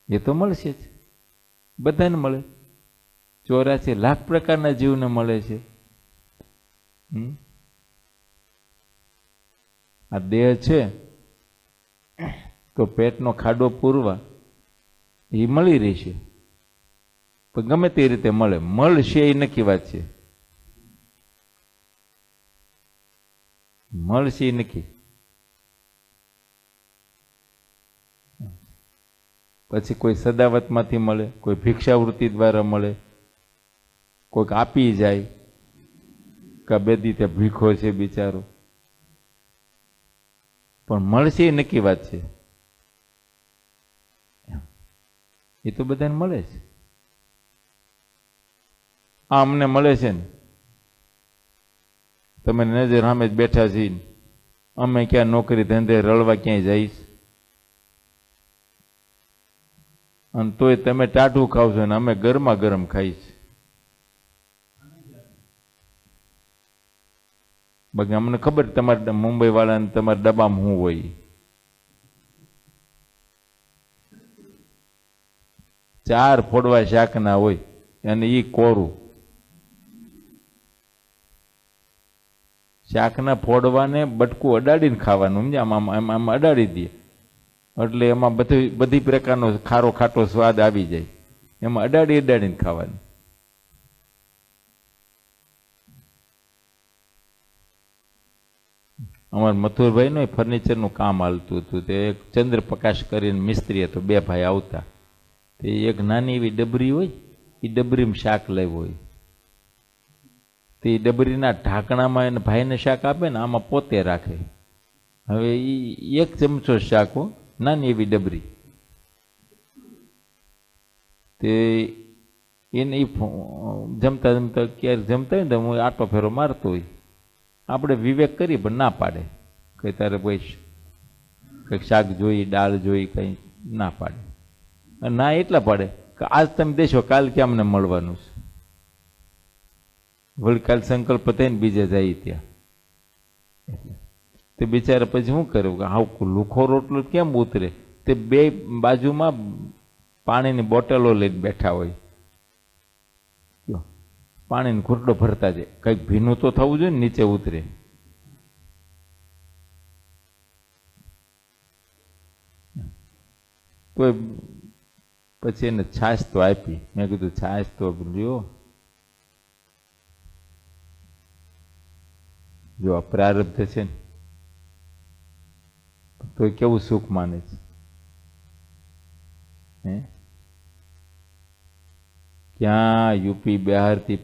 એ તો મળશે જ, બધાને મળે. 84 લાખ પ્રકારના જીવને મળે છે. આ દેહ છે તો પેટનો ખાડો પૂરવા એ મળી રહેશે, પણ ગમે તે રીતે મળે, મળશે એ નક્કી વાત છે. મળશે એ નક્કી. પછી કોઈ સદાવતમાંથી મળે, કોઈ ભિક્ષાવૃત્તિ દ્વારા મળે, કોઈક આપી જાય કે બે દી તે ભીખો છે બિચારો, પણ મળશે એ નક્કી વાત છે. એ તો બધાને મળે છે. આ અમને મળે છે ને, તમે નજર સામે જ બેઠા છીએ, અમે ક્યાં નોકરી ધંધે રળવા ક્યાંય જઈશ, અને તોય તમે ટાઢું ખાવ છો ને અમે ગરમા ગરમ ખાઈશ. બાકી અમને ખબર તમારે મુંબઈ વાળાને તમારા ડબ્બામાં શું હોય. ચાર ફોડવા શાકના હોય અને એ કોરું. શાકના ફોડવાને બટકું અડાડીને ખાવાનું, સમજ્યા? આમ અડાડી દે એટલે એમાં બધી પ્રકારનો ખારો ખાટો સ્વાદ આવી જાય. એમાં અડાડીને ખાવાનું. અમારા મથુરભાઈ નું ફર્નિચરનું કામ હાલતું હતું. તે એક ચંદ્રપ્રકાશ કરીને મિસ્ત્રી હતો, બે ભાઈ આવતા. તે એક નાની એવી ડબરી હોય, એ ડબરીમાં શાક લાવ્યો હોય. તે ડબરીના ઢાંકણામાં એને ભાઈને શાક આપે ને, આમાં પોતે રાખે. હવે એ 1 ચમચો શાક હો, નાની એવી ડબરી. તે એને જમતા જમતા ક્યારેક જમતા હોય ને, હું આટો ફેરો મારતો હોય. આપણે વિવેક કરી પણ ના પાડે, કંઈ તારે કંઈક શાક જોઈ, દાળ જોઈ, કંઈ ના પાડે. ના એટલા પાડે કે આજ તમે દેશો, કાલ ક્યાં અમને મળવાનું છે. વળી કાલ સંકલ્પ થઈને બીજે જાય ત્યાં. તે બિચારા પછી શું કર્યું કે હાવ લુખો રોટલો કેમ ઉતરે? તે બે બાજુમાં પાણીની બોટલો લઈને બેઠા હોય. પાણીનો ઘૂંટડો ભરતા જાય, કંઈક ભીનું તો થવું જોઈએ ને, નીચે ઉતરે. તો પછી એને છાશ તો આપી. મેં કીધું છાશ તો લ્યો, જો આ પ્રારબ્ધ છે ને, તો કેવું સુખ માને છે. ક્યાં યુપી બિહારથી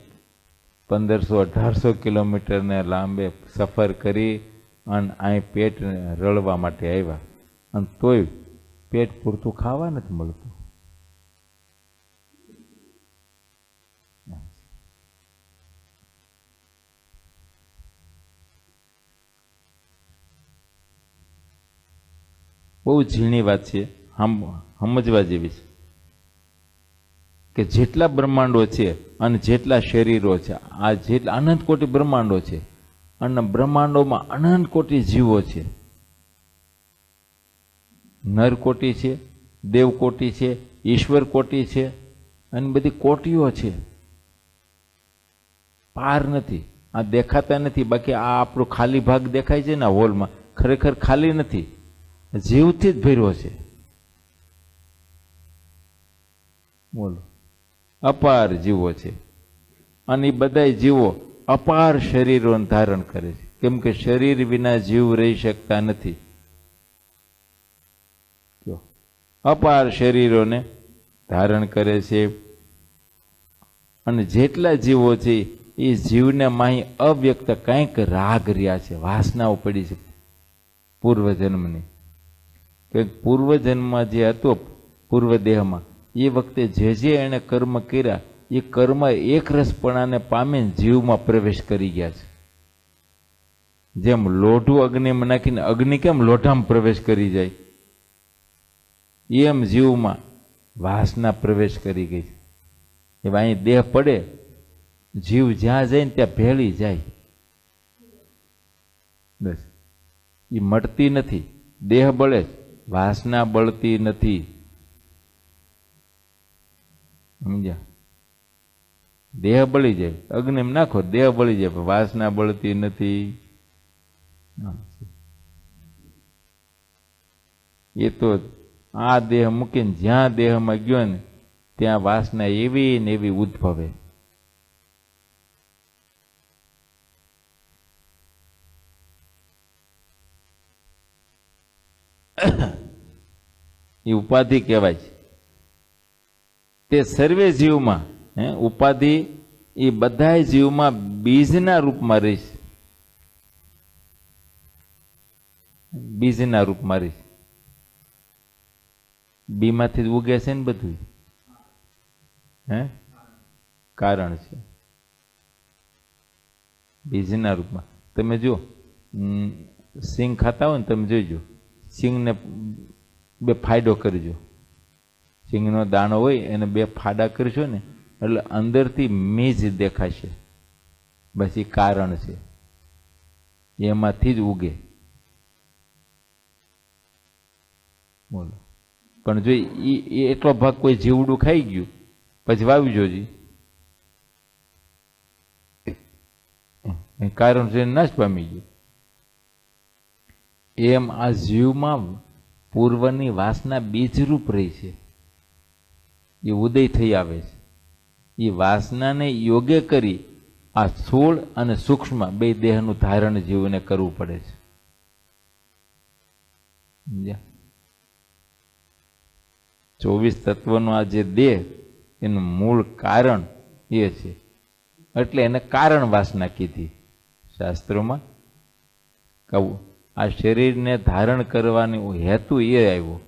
1500-1800 કિલોમીટરને લાંબે સફર કરી અને અહીં પેટ રળવા માટે આવ્યા, અને તોય પેટ પૂરતું ખાવા નથી મળતું. બહુ ઝીણી વાત છે, સમજવા જેવી છે કે જેટલા બ્રહ્માંડો છે અને જેટલા શરીરો છે, આ જેટલા અનંત કોટી બ્રહ્માંડો છે, અને બ્રહ્માંડોમાં અનંત કોટી જીવો છે. નરકોટી છે, દેવકોટી છે, ઈશ્વર કોટી છે, અને બધી કોટીઓ છે. પાર નથી. આ દેખાતા નથી. બાકી આ આપણો ખાલી ભાગ દેખાય છે ને હોલમાં, ખરેખર ખાલી નથી, જીવથી જ ભર્યો છે. બોલો, અપાર જીવો છે. અને એ બધા જીવો અપાર શરીરોને ધારણ કરે છે, કેમ કે શરીર વિના જીવ રહી શકતા નથી. અપાર શરીરોને ધારણ કરે છે. અને જેટલા જીવો છે એ જીવને માહી અવ્યક્ત કંઈક રાગ રહ્યા છે, વાસનાઓ પડી છે પૂર્વજન્મની. કે પૂર્વજન્મમાં જે હતો પૂર્વ દેહમાં, એ વખતે જે એણે કર્મ કર્યા, એ કર્મ એક રસપણાને પામીને જીવમાં પ્રવેશ કરી ગયા છે. જેમ લોઢું અગ્નિમાં નાખીને અગ્નિ કેમ લોઢામાં પ્રવેશ કરી જાય, એમ જીવમાં વાસના પ્રવેશ કરી ગઈ. એવા અહીં દેહ પડે, જીવ જ્યાં જાય ને ત્યાં ભેળી જાય. બસ, એ મળતી નથી. દેહ બળે, વાસના બળતી નથી. સમજ્યા? દેહ બળી જાય, અગ્નિમાં નાખો, દેહ બળી જાય, વાસના બળતી નથી. એ તો આ દેહ મૂકીને જ્યાં દેહમાં ગયો ને ત્યાં વાસના એવી ને એવી ઉદ્ભવે. એ ઉપાધિ કહેવાય છે. તે સર્વે જીવમાં ઉપાધિ એ બધા જીવમાં બીજના રૂપમાં રહીશ, બીજના રૂપમાં રહીશ. બીમાંથી જ ઉગે છે ને બધું, કારણ છે બીજના રૂપમાં. તમે જો સિંગ ખાતા હોય ને, તમે જોઈજો સિંગને બે ફાયદો કરજો. સિંગનો દાણો હોય એને બે ફાડા કરશો ને એટલે અંદરથી મીજ દેખાશે. બસ એ કારણ છે, એમાંથી જ ઉગે. બોલો. પણ જો એ એટલો ભાગ કોઈ જીવડું ખાઈ ગયું પછી વાવી જોજી, કારણ છે નાશ પામી ગયું. એમ આ જીવમાં પૂર્વની વાસના બીજરૂપ રહી છે, એ ઉદય થઈ આવે છે. એ વાસનાને યોગ્ય કરી આ સ્થૂળ અને સૂક્ષ્મ બે દેહનું ધારણ જીવને કરવું પડે છે. સમજ્યા? 24 તત્વનો આ જે દેહ એનું મૂળ કારણ એ છે, એટલે એને કારણ વાસના કીધી શાસ્ત્રોમાં. કહું આ શરીરને ધારણ કરવાનો હેતુ એ આવ્યો.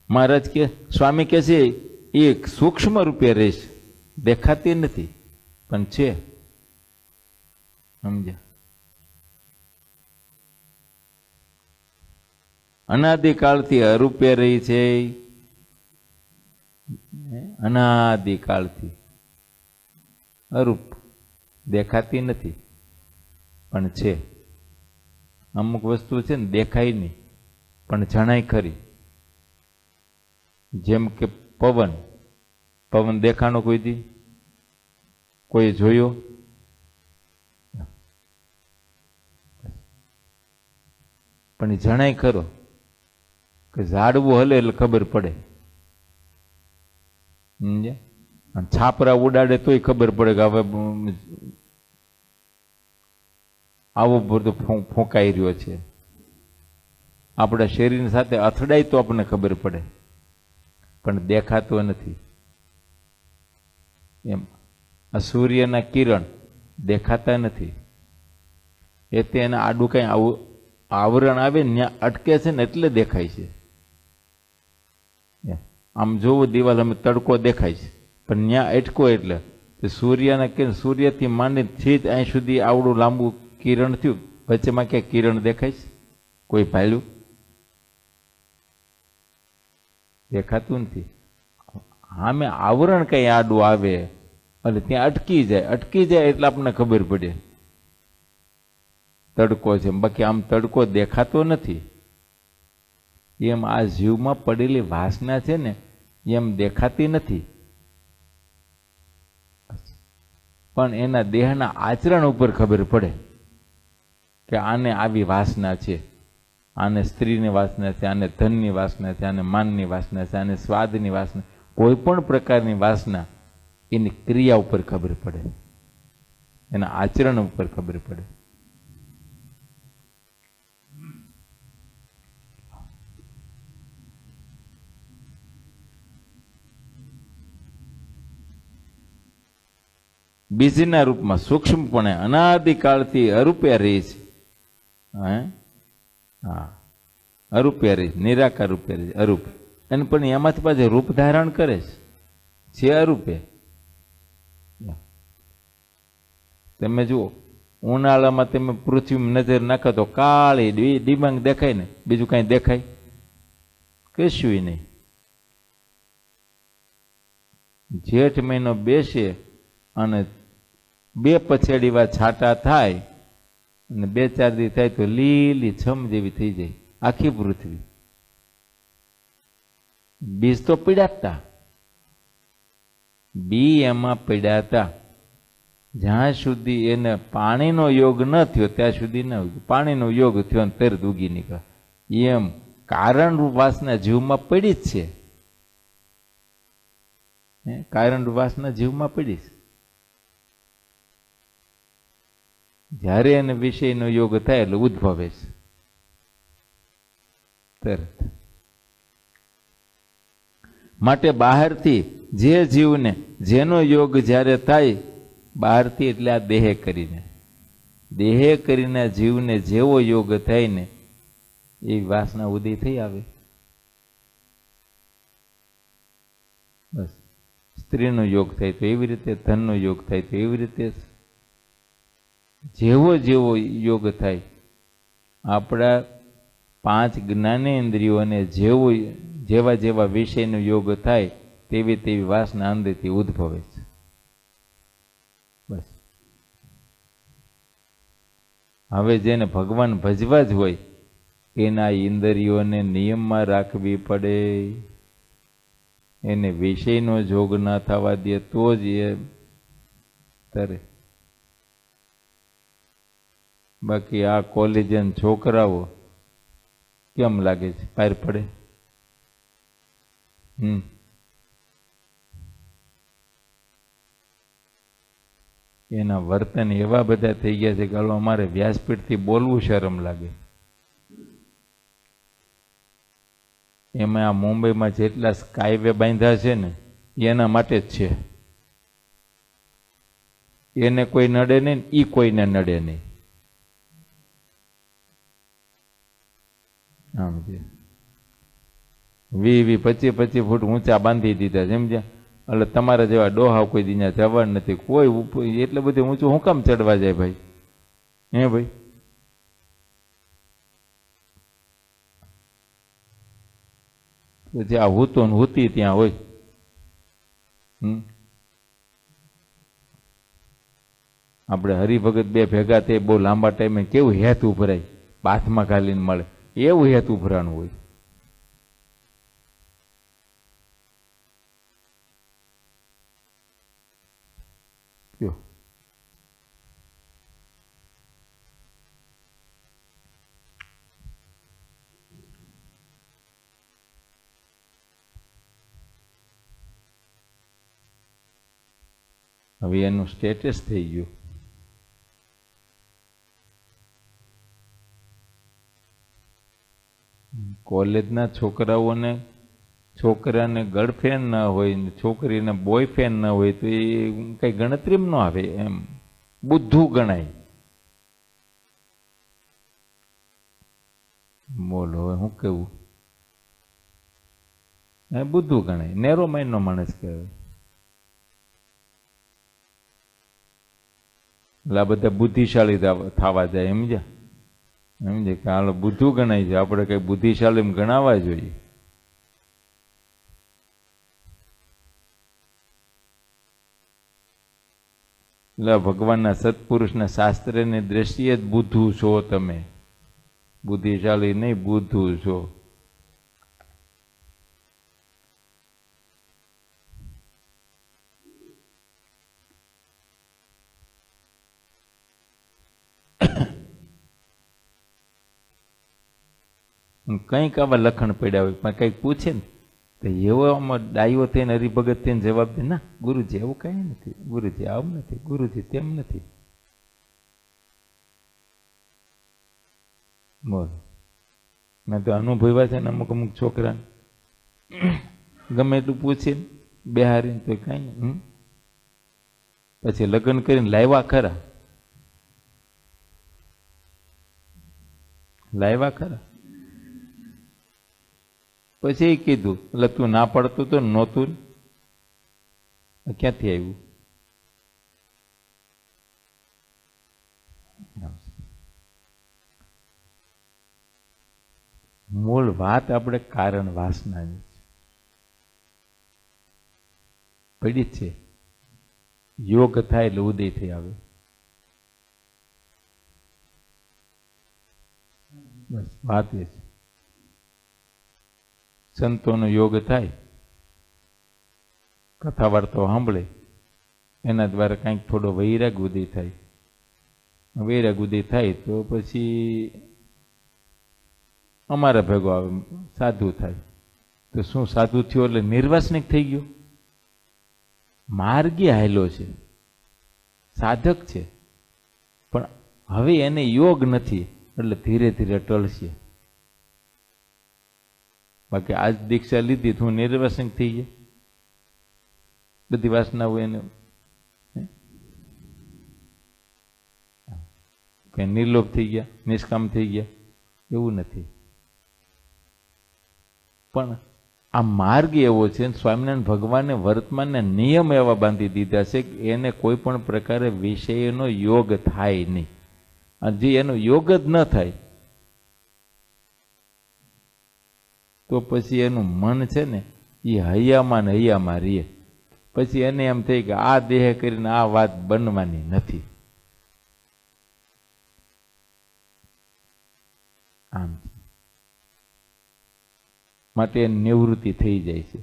મહારાજ કે સ્વામી કે છે એ સૂક્ષ્મ રૂપે રહીશ, દેખાતી નથી પણ છે. સમજ્યા? અનાદિકાળથી અરૂપે રહી છે, અનાદિકાળથી અરૂપ, દેખાતી નથી પણ છે. અમુક વસ્તુ છે ને દેખાય નહીં પણ જણાય ખરી. જેમ કે પવન, પવન દેખાણો કોઈ દી કોઈ જોયો? પણ એ જણાય ખરો કે ઝાડવું હલે એટલે ખબર પડે. સમજ્યા? છાપરા ઉડાડે તોય ખબર પડે કે હવે આવો બધો ફૂંકાઈ રહ્યો છે. આપણા શરીર સાથે અથડાય તો આપણને ખબર પડે, પણ દેખાતો નથી. એમ આ સૂર્યના કિરણ દેખાતા નથી, એટલે એને આડું કઈ આવું આવરણ આવે ને ત્યાં અટકે છે ને એટલે દેખાય છે. આમ જોવું દિવાલ અમે તડકો દેખાય છે પણ ત્યાં અટકો એટલે સૂર્યના કિરણ, સૂર્યથી માંડી સીધ અહીં સુધી આવડું લાંબુ કિરણ થયું, વચ્ચેમાં ક્યાંય કિરણ દેખાય છે? કોઈ ભાયલું દેખાતું નથી. આમે આવરણ કઈ આડું આવે એટલે ત્યાં અટકી જાય, અટકી જાય એટલે આપણને ખબર પડે તડકો છે. બાકી આમ તડકો દેખાતો નથી. એમ આ જીવમાં પડેલી વાસના છે ને એમ દેખાતી નથી, પણ એના દેહના આચરણ ઉપર ખબર પડે કે આને આવી વાસના છે, આને સ્ત્રીની વાસના છે, આને ધનની વાસના છે, આને માનની વાસના છે, આને સ્વાદની વાસના. કોઈ પણ પ્રકારની વાસના એની ક્રિયા ઉપર ખબર પડે, એના આચરણ ઉપર ખબર પડે. બીજના રૂપમાં સૂક્ષ્મપણે અનાદિકાળથી અરૂપે રહી છે. હા, અરૂપે રહી, નિરાકાર રૂપે રહી, અરૂપ. અને પણ એમાંથી પાછું રૂપ ધારણ કરે છે અરૂપે. તમે જુઓ ઉનાળામાં તમે પૃથ્વીમાં નજર નાખો તો કાળી ડિબાંગ દેખાય ને, બીજું કઈ દેખાય? કશું નહીં. જેઠ મહિનો બેસે અને 2 પછેડીવા છાંટા થાય અને 2-4 દી થાય તો લીલી છમ જેવી થઈ જાય આખી પૃથ્વી. બીજ તો પીડાતા, બી એમાં પીડાતા. જ્યાં સુધી એને પાણીનો યોગ ન થયો ત્યાં સુધી ન ઉગ્યું. પાણીનો યોગ થયો ને તરત ઉગી નીકળે. એમ કારણરૂપ વાસના જીવમાં પડી જ છે. કારણરૂપ વાસના જીવમાં પડી છે. જ્યારે એને વિષયનો યોગ થાય એટલે ઉદ્ભવે છે તરત. માટે બહારથી જે જીવને જેનો યોગ જ્યારે થાય, બહારથી એટલે આ દેહે કરીને જીવને જેવો યોગ થાય ને એ વાસના ઉદય થઈ આવે. બસ સ્ત્રીનો યોગ થાય તો એવી રીતે, ધનનો યોગ થાય તો એવી રીતે, જેવો જેવો યોગ થાય. આપણા 5 જ્ઞાનેન્દ્રિયોને જેવા જેવા વિષયનો યોગ થાય તેવી તેવી વાસના અંદરથી ઉદ્ભવે છે. બસ હવે જેને ભગવાન ભજવા જ હોય એના ઇન્દ્રિયોને નિયમમાં રાખવી પડે, એને વિષયનો જોગ ના થવા દે તો જ એ તરે. બાકી આ કોલેજન છોકરાઓ કેમ લાગે છે પાર પડે? એના વર્તન એવા બધા થઈ ગયા છે કે અમારે વ્યાસપીઠથી બોલવું શરમ લાગે. એમાં આ મુંબઈમાં જેટલા સ્કાયવે બાંધ્યા છે ને એના માટે જ છે. એને કોઈ નડે નહીં, ઈ કોઈને નડે નહીં. આમ છે 20-25 ફૂટ ઊંચા બાંધી દીધા, સમજ્યા? એટલે તમારા જેવા ડોહા કોઈ દી જવા નથી. કોઈ એટલે બધું ઊંચું હું કામ ચડવા જાય ભાઈ? હે ભાઈ? પછી આ હૂતો ને હૂતી ત્યાં હોય. આપણે હરિભગત બે ભેગા થઈ બહુ લાંબા ટાઈમે કેવું હેત ઉભરાય, બાથમાં ઘાલીને મળે એવું હેત ઉભરાનું હોય. હવે એનું સ્ટેટસ થઈ ગયું. કોલેજના છોકરાઓને છોકરાને ગર્લફ્રેન્ડ ના હોય, છોકરીને બોયફ્રેન્ડ ના હોય તો એ કઈ ગણતરીમાં ન આવે, એમ બુદ્ધું ગણાય. બોલો હવે હું કેવું? બુદ્ધું ગણાય, નેરો માઇન્ડ નો માણસ કહેવાય. એટલે આ બધા બુદ્ધિશાળી થવા જાય, સમજ્યા? સમજે કે હાલો બુદ્ધું ગણાય છે, આપણે કઈ બુદ્ધિશાળી ગણાવવા જોઈએ. એટલે ભગવાનના સત્પુરુષના શાસ્ત્રની દ્રષ્ટિએ જ બુદ્ધુ છો તમે, બુદ્ધિશાળી નહીં, બુદ્ધુ છો. કંઈક આવા લખણ પડ્યા હોય પણ કંઈક પૂછે ને તો એવો આમાં ડાયો થઈને હરિભગત થઈને જવાબ દે, ના ગુરુજી એવું કઈ નથી, ગુરુજી આવું નથી, ગુરુજી તેમ નથી. બોલ, મેં તો અનુભવ્યા છે ને અમુક અમુક છોકરા ગમે એટલું પૂછે બેહારીને તો કઈ નહીં. પછી લગ્ન કરીને લાવ્યા ખરા, લાવ્યા ખરા. પછી એ કીધું એટલે તું ના પડતું તો નહોતું, ક્યાંથી આવ્યું? મૂળ વાત આપણે કારણ વાસનાની પડી જ છે. યોગ થાય એટલે ઉદય થઈ આવે. બસ વાત એ છે. સંતોનો યોગ થાય, કથા વાર્તાઓ સાંભળે, એના દ્વારા કંઈક થોડો વૈરાગ ઉદય થાય. વૈરાગ ઉદય થાય તો પછી અમારા ભેગો આવે, સાધુ થાય. તો શું સાધુ થયો એટલે નિર્વાસનિક થઈ ગયો? માર્ગી હાયલો છે, સાધક છે, પણ હવે એને યોગ નથી એટલે ધીરે ધીરે ટળશે. બાકી આજ દીક્ષા લીધી હું નિર્વાસન થઈ ગયા, બધી વાસનાઓ એને કે નિર્લોભ થઈ ગયા, નિષ્કામ થઈ ગયા, એવું નથી. પણ આ માર્ગ એવો છે, સ્વામિનારાયણ ભગવાને વર્તમાનને નિયમ એવા બાંધી દીધા છે કે એને કોઈ પણ પ્રકારે વિષયનો યોગ થાય નહીં. અને જે એનો યોગ જ ન થાય તો પછી એનું મન છે ને એ હૈયામાં ને હૈયામાં રહે. પછી એને એમ થાય કે આ દેહ કરીને આ વાત બનવાની નથી. આમ માટે નિવૃત્તિ થઈ જાય છે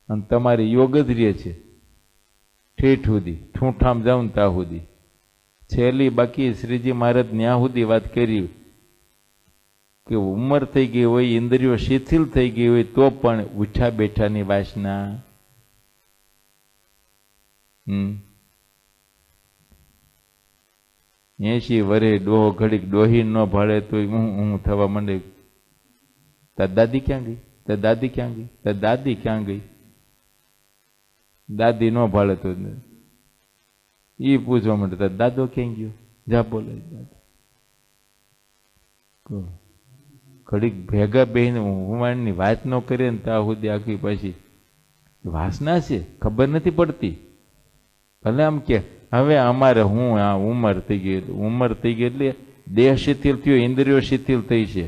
અને તમારે યોગ જ રહે છે ઠેઠ સુધી, ઠૂંઠામ જાવ ને ત્યાં સુધી. છેલ્લી બાકી શ્રીજી મહારાજ ન્યા સુધી વાત કરી કે ઉંમર થઈ ગઈ હોય, ઇન્દ્રિયો શિથિલ થઈ ગઈ હોય તો પણ ઉઠા બેઠાની વાસના 80 વરે ડોહો ઘડીક ડોહી ન ભાળે તો હું થવા માંડે. તાર દાદી ક્યાં ગઈ, તાર દાદી ક્યાં ગઈ, તાર દાદી ક્યાં ગઈ? દાદી ન ભાળે તો એ પૂછવા માંડે તાર દાદો ક્યાં ગયો, જા બોલે. ઘડીક ભેગા બેહીને હુમાણની વાત ન કરીએ ને ત્યાં સુધી આખી પછી વાસના છે, ખબર નથી પડતી. ભલે આમ કે હવે અમારે હું આ ઉંમર થઈ ગઈ, ઉંમર થઈ ગઈ એટલે દેહ શિથિલ થયો, ઇન્દ્રિયો શિથિલ થઈ છે.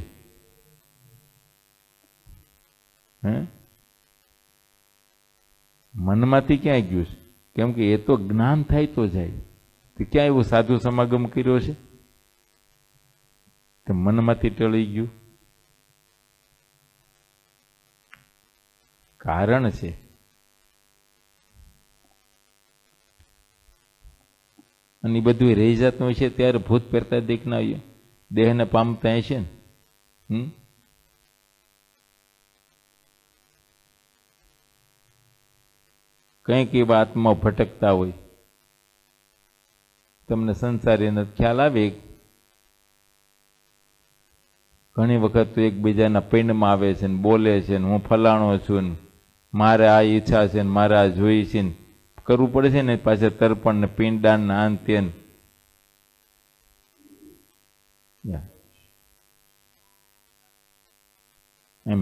મનમાંથી ક્યાં ગયું છે? કેમ કે એ તો જ્ઞાન થાય તો જાય. તો ક્યાં એવું સાધુ સમાગમ કર્યો છે તો મનમાંથી ટળી ગયું? કારણ છે. અને એ બધું રહી જતું છે ત્યારે ભૂત પહેરતા દેખના દેહને પામતા છે ને. કંઈક એવા આત્મા ભટકતા હોય, તમને સંસારીને ખ્યાલ આવે. ઘણી વખત તો એકબીજાના પિંડમાં આવે છે ને બોલે છે ને હું ફલાણો છું ને મારે આ ઈચ્છા છે ને મારે આ જોઈ છે ને કરવું પડે છે ને પાછળ તર્પણ ને પિંડદાન ને આન તેન.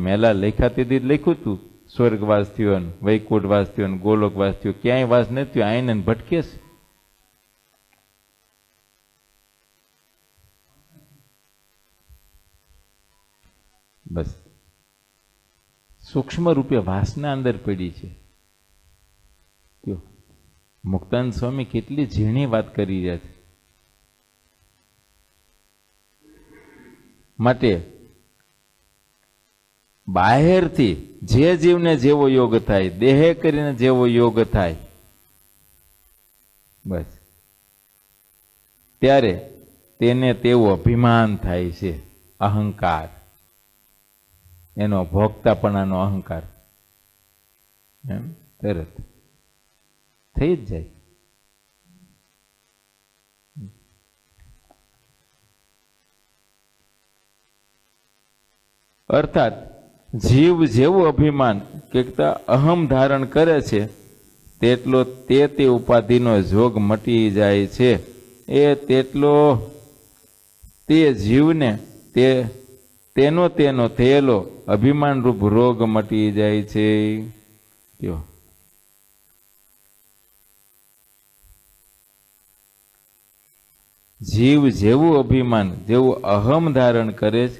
મેલા લેખાતી દીધ લખ્યું તું સ્વર્ગવાસ થયો ને વૈકુંઠવાસ થયો ને ગોલોકવાસ થયો, ક્યાંય વાસ નથી થયો. આઈને ભટકે છે. બસ સૂક્ષ્મ રૂપે વાસના અંદર પડી છે. મુક્તાનંદ સ્વામી કેટલી ઝીણી વાત કરી રહ્યા છે. માટે બહારથી જે જીવને જેવો યોગ થાય, દેહે કરીને જેવો યોગ થાય, બસ ત્યારે તેને તેવું અભિમાન થાય છે, અહંકાર, એનો ભોગતાપણાનો અહંકાર એમ તરત થઈ જ જાય. અર્થાત જીવ જેવું અભિમાન કે અહમ ધારણ કરે છે તેટલો તે ઉપાધિનો જોગ મટી જાય છે. એ તેટલો તે જીવને તેનો થયેલો અભિમાન રૂપ રોગ મટી જાય છે. કયો જીવ જેવું અભિમાન, જેવું અહમ ધારણ કરે છે,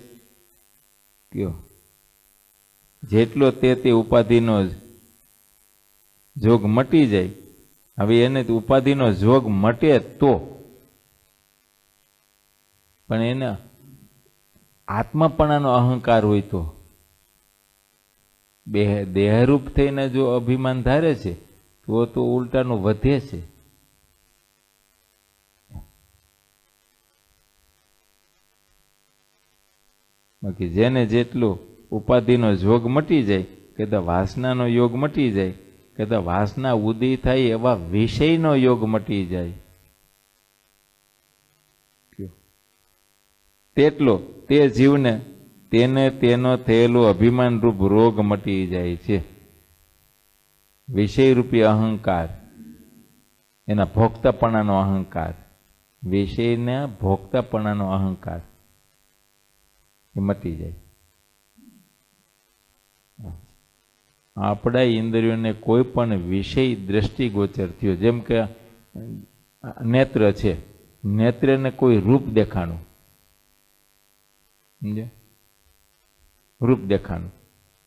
કયો જેટલો તે ઉપાધિનો જોગ મટી જાય. હવે એને ઉપાધિનો જોગ મટે તો, પણ એને આત્માપણાનો અહંકાર હોય તો, દેહરૂપ થઈને જો અભિમાન ધારે છે તો ઉલટાનું વધે છે. બાકી જેને જેટલો ઉપાધિનો જોગ મટી જાય, કે વાસનાનો યોગ મટી જાય, કે વાસના ઉદય થાય એવા વિષયનો યોગ મટી જાય. તેટલો તે જીવને તેને તેનો થયેલો અભિમાનરૂપ રોગ મટી જાય છે. વિષયરૂપી અહંકાર, એના ભોગતાપણાનો અહંકાર, વિષયના ભોગતાપણાનો અહંકાર એ મટી જાય. આપણા ઇન્દ્રિયોને કોઈ પણ વિષય દ્રષ્ટિગોચર થયો, જેમ કે નેત્ર છે, નેત્રને કોઈ રૂપ દેખાણું, સમજે, રૂપ દેખાણું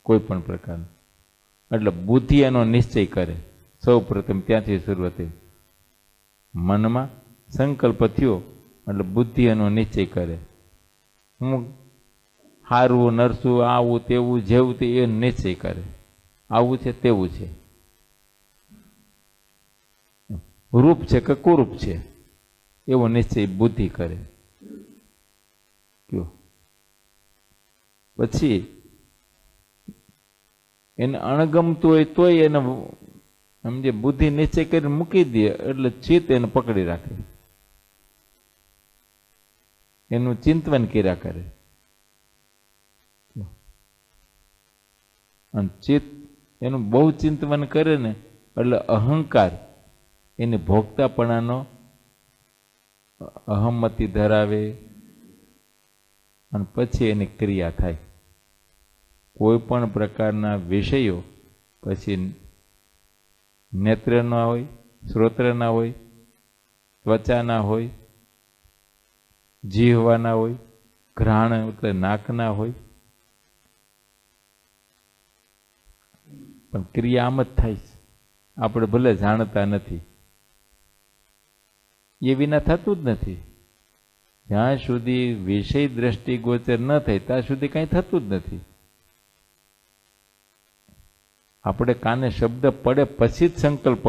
કોઈ પણ પ્રકારનું, એટલે બુદ્ધિ એનો નિશ્ચય કરે. સૌ પ્રથમ ત્યાંથી શરૂઆત થઈ. મનમાં સંકલ્પ થયો એટલે બુદ્ધિ એનો નિશ્ચય કરે. હું હારવું નરસું, આવું તેવું, જેવું તે એ નિશ્ચય કરે. આવું છે તેવું છે, રૂપ છે કે કુરૂપ છે, એવો નિશ્ચય બુદ્ધિ કરે. કયો પછી એને અણગમતું હોય તોય એને સમજે બુદ્ધિ નિશ્ચય કરીને મૂકી દે એટલે ચિત્ત એને પકડી રાખે, એનું ચિંતન કર્યા કરે. અને ચિત્ત એનું બહુ ચિંતન કરે ને એટલે અહંકાર એને ભોગતાપણાનો અહમતિ ધરાવે અને પછી એની ક્રિયા થાય. કોઈ પણ પ્રકારના વિષયો પછી નેત્રના હોય, શ્રોત્રના હોય, ત્વચાના હોય, જીહવાના હોય, ઘ્રાણ એટલે નાકના હોય, પણ ક્રિયા આમ જ થાય છે. આપણે ભલે જાણતા નથી, એ વિના થતું જ નથી. જ્યાં સુધી વિષય દ્રષ્ટિગોચર ન થાય ત્યાં સુધી કાંઈ થતું જ નથી. આપણે કાને શબ્દ પડે પછી જ સંકલ્પ,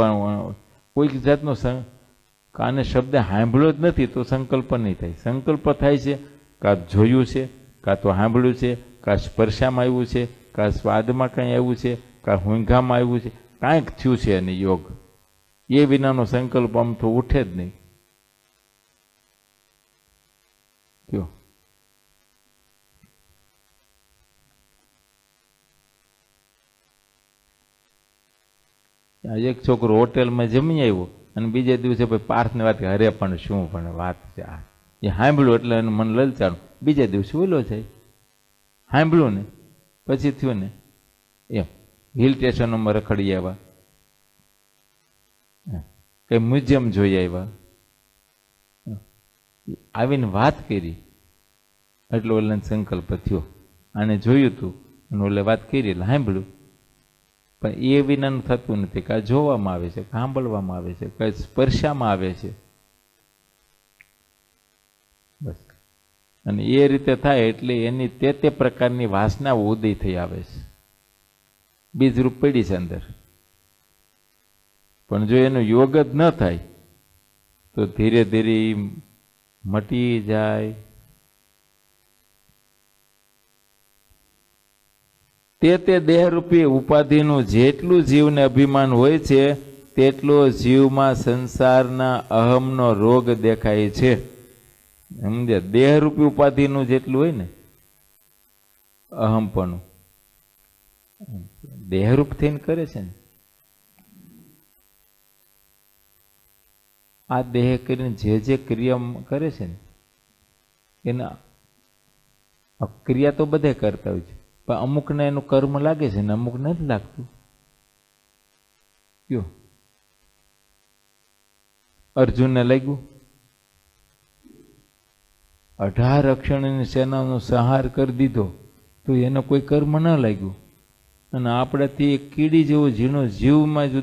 કોઈક જાતનો કાને શબ્દ સાંભળ્યો જ નથી તો સંકલ્પ નહીં થાય. સંકલ્પ થાય છે કાં જોયું છે, કાં તો સાંભળ્યું છે, કાં સ્પર્શામાં આવ્યું છે, કાં સ્વાદમાં કંઈ આવ્યું છે, કાં ઊંઘામાં આવ્યું છે, કાંઈક થયું છે એને યોગ. એ વિનાનો સંકલ્પ આમ તો ઉઠે જ નહીં. કયો એક છોકરો હોટેલમાં જમી આવ્યો અને બીજે દિવસે ભાઈ પાર્થને વાત, અરે પણ શું પણ વાત છે આ, એ સાંભળ્યું એટલે એનું મન લલચાણું. બીજે દિવસે ઓલો છે, સાંભળ્યું ને પછી થયું ને એમ. હિલ સ્ટેશનોમાં રખડી આવ્યા, કઈ મ્યુઝિયમ જોઈ આવ્યા, આવીને વાત કરી એટલે ઓલાને સંકલ્પ થયો. આને જોયું હતું અને ઓલે વાત કરી એટલે સાંભળ્યું. પણ એ વિનાનું થતું નથી. કાં જોવામાં આવે છે, સાંભળવામાં આવે છે, કાંઈ સ્પર્શામાં આવે છે, બસ. અને એ રીતે થાય એટલે એની તે પ્રકારની વાસનાઓ ઉદય થઈ આવે છે, બીજરૂપ પડી છે અંદર. પણ જો એનો યોગ જ ન થાય તો ધીરે ધીરે મટી જાય. તે દેહરૂપી ઉપાધિનું જેટલું જીવને અભિમાન હોય છે તેટલો જીવમાં સંસારના અહમનો રોગ દેખાય છે. સમજે, દેહરૂપી ઉપાધિનું જેટલું હોય ને અહમપણું, દેહરૂપ થઈને કરે છે ને. આ દેહ કરીને જે ક્રિયા કરે છે ને એના ક્રિયા તો બધે કરતા હોય છે, પણ અમુકને એનું કર્મ લાગે છે ને અમુક નથી લાગતું. કયો અર્જુનને લાગ્યું 18 અક્ષરની સેનાનો સંહાર કરી દીધો તો એને કોઈ કર્મ ન લાગ્યું. અને આપણાથી એક કીડી જેવો ઝીણો જીવમાં જો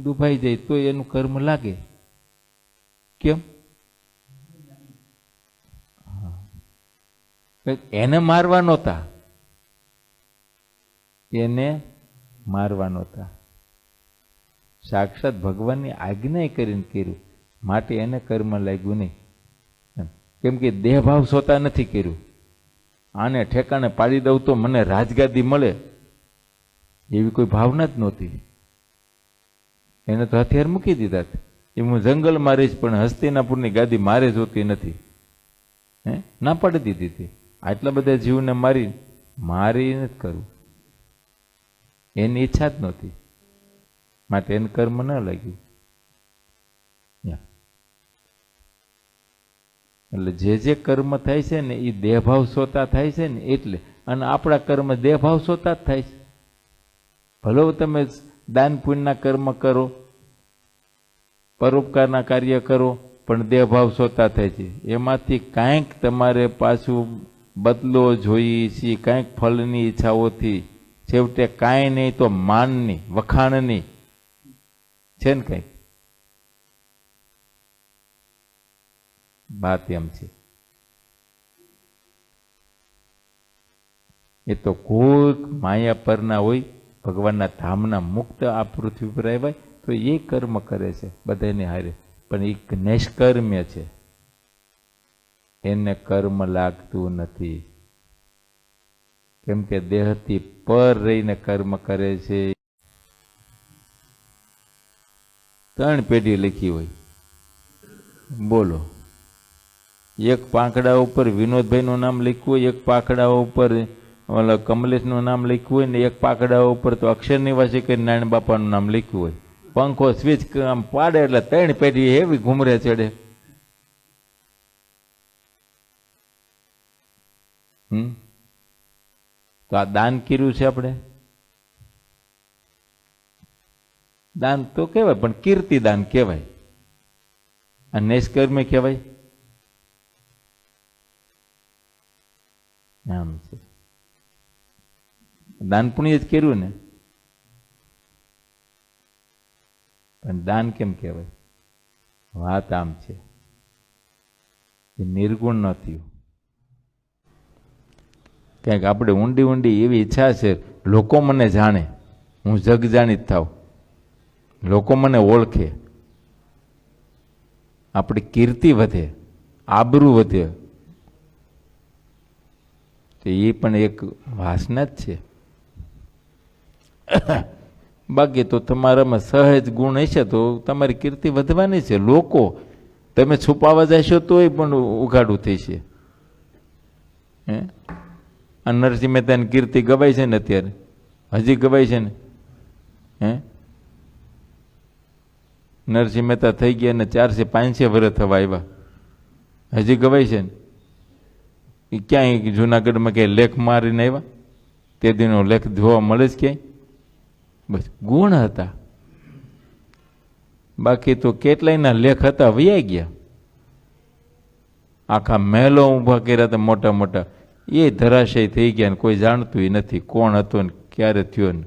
દુભાઈ જાય તો એનું કર્મ લાગે. કેમ? એને મારવા નહોતા, એને મારવા નહોતા, સાક્ષાત ભગવાનની આજ્ઞા કરીને કર્યું માટે એને કર્મ લાગ્યું નહીં. કેમ કે દેહભાવ સોતા નથી કર્યું. આને ઠેકાણે પાડી દઉં તો મને રાજગાદી મળે એવી કોઈ ભાવના જ નહોતી. એને તો હથિયાર મૂકી દીધા. એ હું જંગલમાં રહીશ પણ હસ્તિનાપુરની ગાદી મારે જોતી નથી. ના પાડી દીધી હતી. આટલા બધા જીવને મારી નથી કરવું, એની ઈચ્છા જ નહોતી, માટે એને કર્મ ન લાગ્યું. એટલે જે કર્મ થાય છે ને એ દેહભાવ સોતા થાય છે ને એટલે, અને આપણા કર્મ દેહભાવ સોતા જ થાય છે. ભલો તમે દાન પુણ્યના કર્મ કરો, પરોપકારના કાર્ય કરો, પણ દેહભાવ સોતા થાય છે. એમાંથી કાંઈક તમારે પાછું બદલો જોઈએ છે, કાંઈક ફળની ઈચ્છાઓથી છેવટે કાંઈ નહીં તો માનની, વખાણની છે ને કંઈક વાત એમ છે. એ તો કોઈ માયા પરના હોય, ભગવાનના ધામના મુક્ત આ પૃથ્વી પર આવ્યા તો એ કર્મ કરે છે બધાને હારે, પણ એ નિષ્કર્મ્ય છે, એને કર્મ લાગતું નથી. કેમ કે દેહથી પર રહીને કર્મ કરે છે. 3 પેઢી લખી હોય, બોલો. એક પાંખડા ઉપર વિનોદભાઈનું નામ લખ્યું હોય, એક પાંખડા ઉપર ઓલા કમલેશનું નામ લખ્યું હોય, ને એક પાંખડા ઉપર તો અક્ષર નિવાસી કરી નારાયણ બાપાનું નામ લખ્યું હોય. પંખો સ્વિચ આમ પાડે એટલે 3 પેઢી એવી ઘૂમરે ચડે. તો આ દાન કર્યું છે આપણે, દાન તો કહેવાય, પણ કીર્તિ દાન કહેવાય, આ નિષ્કર્મે કહેવાય. આમ છે, દાન પુણ્ય જ કર્યું ને, પણ દાન કેમ કહેવાય? વાત આમ છે, એ નિર્ગુણ ન થયું. ક્યાંક આપણે ઊંડી ઊંડી એવી ઈચ્છા છે, લોકો મને જાણે, હું જગ જાણી જ થાવ, લોકો મને ઓળખે, આપણી કીર્તિ વધે, આબરૂ વધે, તો એ પણ એક વાસના જ છે. બાકી તો તમારામાં સહજ ગુણ હશે તો તમારી કીર્તિ વધવાની છે. લોકો તમે છુપાવા જશો તોય પણ ઉઘાડું થશે. આ નરસિંહ મહેતાની કીર્તિ ગવાય છે ને, અત્યારે હજી ગવાય છે ને. નરસિંહ મહેતા થઈ ગયા ને 400-500 વર્ષ થવા આવ્યા, હજી ગવાય છે ને. એ ક્યાંય જુનાગઢમાં ક્યાંય લેખ મારીને આવ્યા? તે દીનો લેખ જોવા મળે જ ક્યાંય? બસ ગુણ હતા, બાકી તો કેટલાયના લેખ હતા વૈયા ગયા. આખા મહેલો ઊભા કર્યા હતા મોટા મોટા, એ ધરાશય થઈ ગયા ને કોઈ જાણતું નથી કોણ હતો ને ક્યારે થયો ને.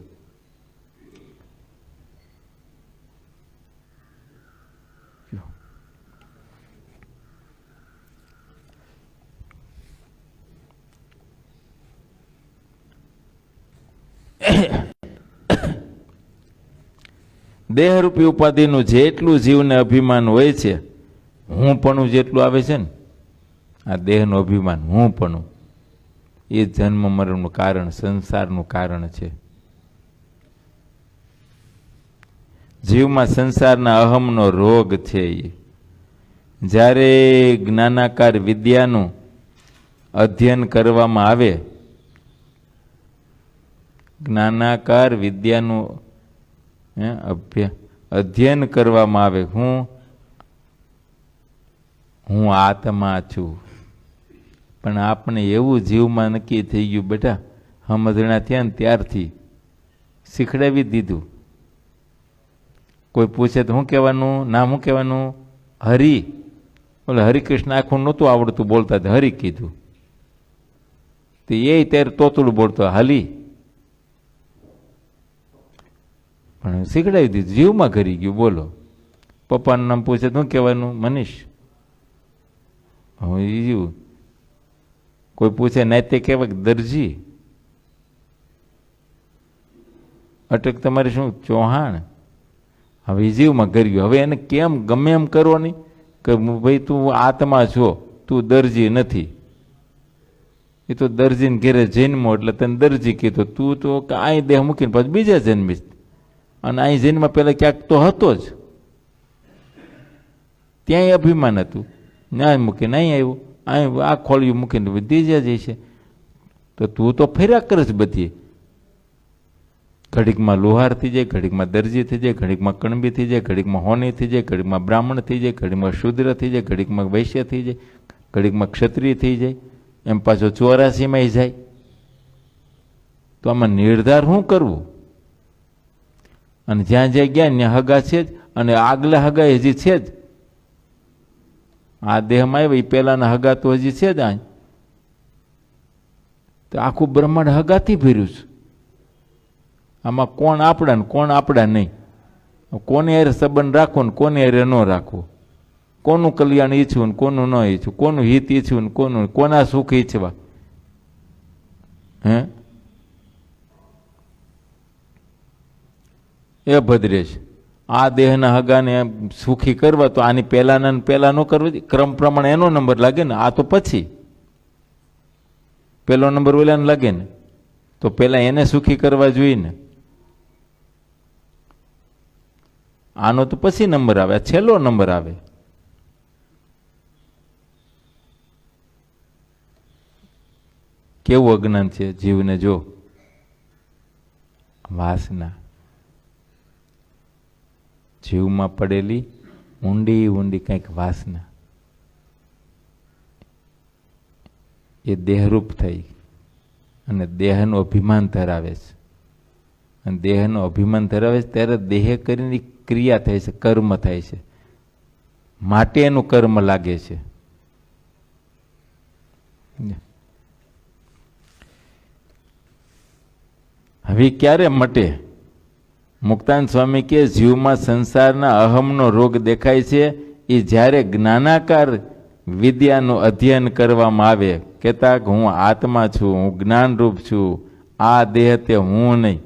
દેહરૂપી ઉપાધિનું જેટલું જીવને અભિમાન હોય છે, હું પણ જેટલું આવે છે ને, આ દેહનું અભિમાન હું પણ, એ જન્મ મરણનું કારણ, સંસારનું કારણ છે. જીવમાં સંસારના અહમનો રોગ છે. જ્યારે જ્ઞાનાકાર વિદ્યાનું અધ્યયન કરવામાં આવે, જ્ઞાનાકાર વિદ્યાનું અધ્યયન કરવામાં આવે, હું આત્મા છું, પણ આપણે એવું જીવમાં નક્કી થઈ ગયું, બેટા સમજણા થયા ને ત્યારથી શીખડાવી દીધું. કોઈ પૂછે તો શું કહેવાનું, નામ શું કહેવાનું? હરિ. બોલે હરિકૃષ્ણ આખું નહોતું આવડતું બોલતા, હરિ કીધું. તો એ ત્યારે તોતડું બોલતો હલી, પણ શીખડાવી દીધું, જીવમાં કરી ગયું. બોલો પપ્પાનું નામ પૂછે તો શું કહેવાનું? મનીષ. જીવ. કોઈ પૂછે નાતે કહેવાય દરજી. અટક તમારે શું? ચૌહાણ. હવે જીવમાં કર્યું. હવે એને કેમ ગમે એમ કરો નહીં કે ભાઈ તું આત્મા છો, તું દરજી નથી. એ તો દરજીને ઘેરે જન્મો એટલે તને દરજી કીધો, તું તો અહીં દેહ મૂકીને પછી બીજા જન્મીશ, અને અહીં જન્મ પહેલા ક્યાંક તો હતો જ, ત્યાંય અભિમાન હતું, ન્યાય મૂકીને અહીં આવ્યું, અહીં આ ખોળિયું મૂકીને વધી જાય છે. તો તું તો ફર્યા કરે છે બધી. ઘડીકમાં લોહાર થઈ જાય, ઘડીકમાં દરજી થઈ જાય, ઘડીકમાં કણબી થઈ જાય, ઘડીકમાં હોની થઈ જાય, ઘડીકમાં બ્રાહ્મણ થઈ જાય, ઘડીકમાં શૂદ્ર થઈ જાય, ઘડીકમાં વૈશ્ય થઈ જાય, ઘડીકમાં ક્ષત્રિય થઈ જાય, એમ પાછો 84માં જાય. તો આમાં નિર્ધાર શું કરવું? અને જ્યાં જ્યાં ગયા ત્યાં હગા છે જ, અને આગલા હગા હજી છે જ. આ દેહમાં આવ્યા એ પહેલાના હગા તો હજી છે જ. આ તો આખું બ્રહ્માંડ હગાથી ભર્યું છે. આમાં કોણ આપણા ને કોણ આપણા નહીં, કોને હારે સંબંધ રાખવો ને કોને હારે ન રાખવો, કોનું કલ્યાણ ઈચ્છવું ને કોનું ન ઈચ્છવું, કોનું હિત ઈચ્છવું ને કોનું, કોના સુખ ઈચ્છવા. હે એ ભદ્રેશ, આ દેહના હગાને સુખી કરવા તો આની પહેલાના પહેલા ન કરવું, ક્રમ પ્રમાણે એનો નંબર લાગે ને. આ તો પછી પહેલો નંબર ઓલાને લાગે ને, તો પહેલા એને સુખી કરવા જોઈએ ને. આનો તો પછી નંબર આવે, આ છેલ્લો નંબર આવે. કેવું અજ્ઞાન છે જીવને. જો વાસના જીવમાં પડેલી ઊંડી ઊંડી કંઈક વાસના, એ દેહરૂપ થઈ અને દેહનું અભિમાન ધરાવે છે. અને દેહનું અભિમાન ધરાવે છે ત્યારે દેહ કરીને ક્રિયા થાય છે, કર્મ થાય છે, માટે એનું કર્મ લાગે છે. હવે ક્યારે મટે? મુક્તાનંદ સ્વામી કે જીવમાં સંસારના અહમનો રોગ દેખાય છે એ જ્યારે જ્ઞાનાકાર વિદ્યાનું અધ્યયન કરવામાં આવે. કહેતા કે હું આત્મા છું, હું જ્ઞાનરૂપ છું, આ દેહ તે હું નહીં.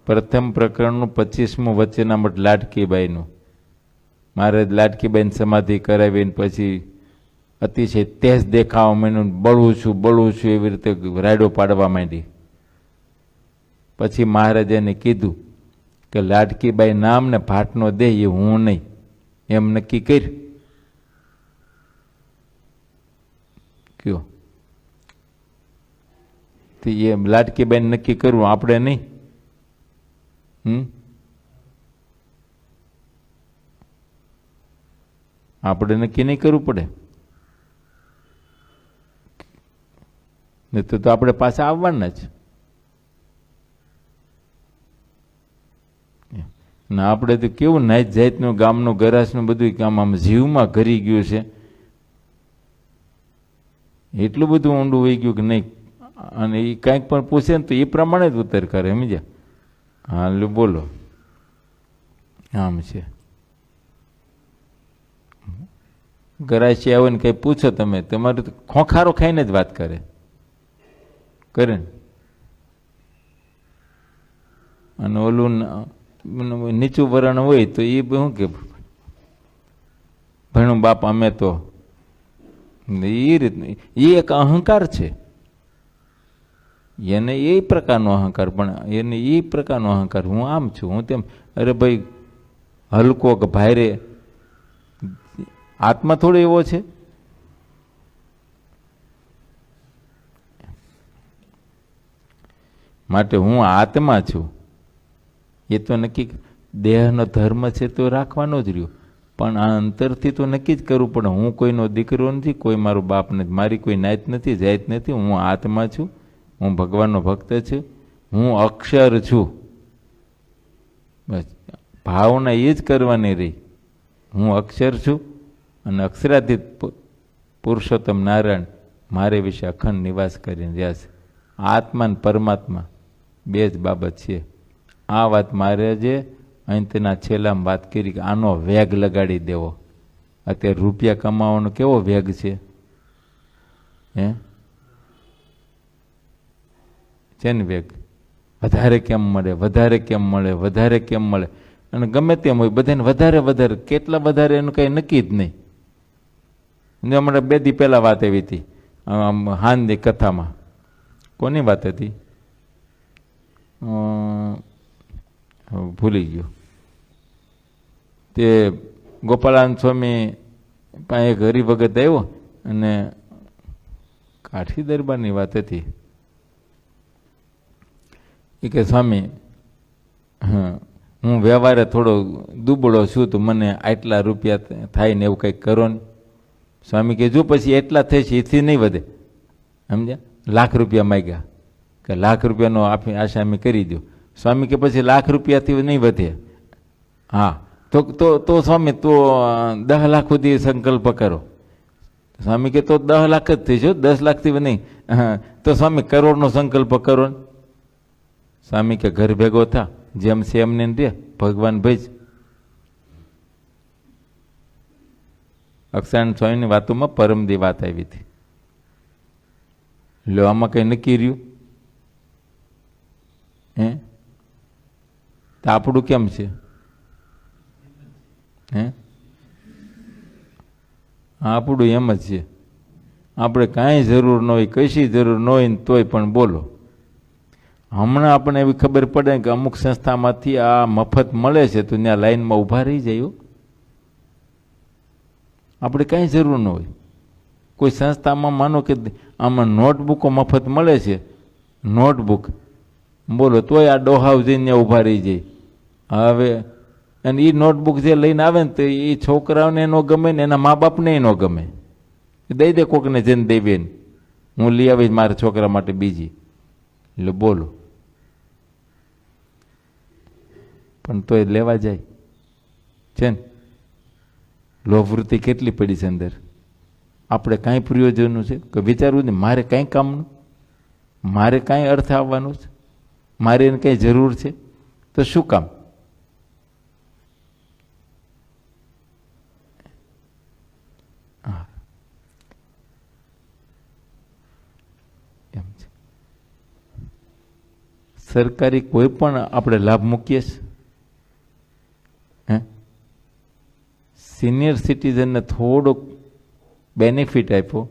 પ્રથમ પ્રકરણનું 25મું વચનામૃત લાડકીબાઈનું. મારે લાડકીબાઈને સમાધિ કરાવીને પછી અતિશય તેજ દેખાવા માંડ્યું, બળું છું એવી રીતે રાયડો પાડવા માંડી. પછી મહારાજ એને કીધું કે લાડકીબાઈ નામ ને ભાટનો દેહ એ હું નહીં, એમ નક્કી કર્યું. કયો એમ લાડકીબાઈ નક્કી કરવું, આપણે નહીં. આપણે નક્કી નહીં કરવું પડે ને, તો આપણે પાછા આવવાના જ. ને આપણે તો કેવું નાત જાતનું ગામનું ગરાસનું બધું કામ આમ જીવમાં ઘરી ગયું છે. એટલું બધું ઊંડું વહી ગયું કે નહીં. અને એ કાંઈક પણ પૂછે ને તો એ પ્રમાણે જ ઉત્તર કરે. સમજ્યા? હા બોલો, આમ છે. ગરાસી આવે ને કઈ પૂછો તમે, તમારે તો ખોખારો ખાઈને જ વાત કરે ને. અને ઓલું નીચું વરણ હોય તો એ શું કે ભણું બાપ અમે તો, એ રીતનું એ એક અહંકાર છે. એને એ પ્રકારનો અહંકાર, પણ એને એ પ્રકારનો અહંકાર, હું આમ છું, હું તેમ. અરે ભાઈ, હલકો કે ભાઈરે આત્મા થોડો એવો છે. માટે હું આત્મા છું એ તો નક્કી. દેહનો ધર્મ છે તો રાખવાનો જ રહ્યો, પણ આ અંતરથી તો નક્કી જ કરવું પડે. હું કોઈનો દીકરો નથી, કોઈ મારો બાપ નથી, મારી કોઈ નાત નથી, જાત નથી. હું આત્મા છું, હું ભગવાનનો ભક્ત છું, હું અક્ષર છું. બસ ભાવના એ જ કરવાની રહી. હું અક્ષર છું અને અક્ષરાધીત પુરુષોત્તમ નારાયણ મારે વિશે અખંડ નિવાસ કરીને રહ્યા છે. આત્મા ને પરમાત્મા બે જ બાબત છે. આ વાત મારે જે અંતના છેલ્લામાં વાત કરી કે આનો વેગ લગાડી દેવો. અત્યારે રૂપિયા કમાવાનો કેવો વેગ છે? છે ને વેગ. વધારે કેમ મળે, વધારે કેમ મળે, વધારે કેમ મળે. અને ગમે તેમ હોય બધાને વધારે વધારે, કેટલા વધારે એનું કંઈ નક્કી જ નહીં. હમણાં 2 દી પહેલા વાત આવી હતી હાનની કથામાં. કોની વાત હતી? ભૂલી ગયો. તે ગોપાળાનંદ સ્વામી પાસે એક હરિભગત આવ્યો અને કાઠી દરબારની વાત હતી. એ કે સ્વામી, હા, હું વ્યવહારે થોડો દુબળો છું તો મને આટલા રૂપિયા થાય ને એવું કંઈક કરો ને. સ્વામી કે જો પછી એટલા થશે એથી નહીં વધે. સમજ્યા? લાખ રૂપિયા માગ્યા કે લાખ રૂપિયાનો આપી આશા અમે કરી દો. સ્વામી કે પછી લાખ રૂપિયાથી નહીં વધે. હા, તો સ્વામી તો 10 લાખ સુધી સંકલ્પ કરો. સ્વામી કે તો 10 લાખ જ થઈ છે, 10 લાખથી નહીં. તો સ્વામી કરોડનો સંકલ્પ કરો ને. સ્વામી કે ઘર ભેગો થા, જેમ છે એમને રે, ભગવાન ભેજ. અક્ષરાનંદ સ્વામીની વાતોમાં પરમદી વાત આવી હતી. લો આમાં કઈ નક્કી રહ્યું? હે તો આપણું કેમ છે? હે આપણું એમ જ છે. આપણે કાંઈ જરૂર ન હોય, કશી જરૂર ન હોય ને તોય પણ બોલો. હમણાં આપણને એવી ખબર પડે કે અમુક સંસ્થામાંથી આ મફત મળે છે તો ત્યાં લાઈનમાં ઊભા રહી જાય. આપણે કાંઈ જરૂર ન હોય. કોઈ સંસ્થામાં માનો કે આમાં નોટબુકો મફત મળે છે, નોટબુક બોલો તોય આ ડોહાવ જઈને ઊભા રહી જાય. હવે અને એ નોટબુક જે લઈને આવે ને તો એ છોકરાઓને ન ગમે ને એના મા બાપને ન ગમે. દઈ દે કોકને જઈને દેવે ને, હું લઈ આવીશ મારા છોકરા માટે બીજી. એટલે બોલો, પણ તોય લેવા જાય છે ને. લોભવૃત્તિ કેટલી પડી છે અંદર. આપણે કાંઈ પ્રયોજનનું છે કે વિચારવું નહીં મારે કાંઈ કામનું, મારે કાંઈ અર્થ આવવાનો છે, મારે એને કંઈ જરૂર છે તો શું કામ? એમ છે. સરકારી કોઈ પણ આપણે લાભ મૂકીએ છીએ. સિનિયર સિટીઝનને થોડોક બેનિફિટ આપ્યો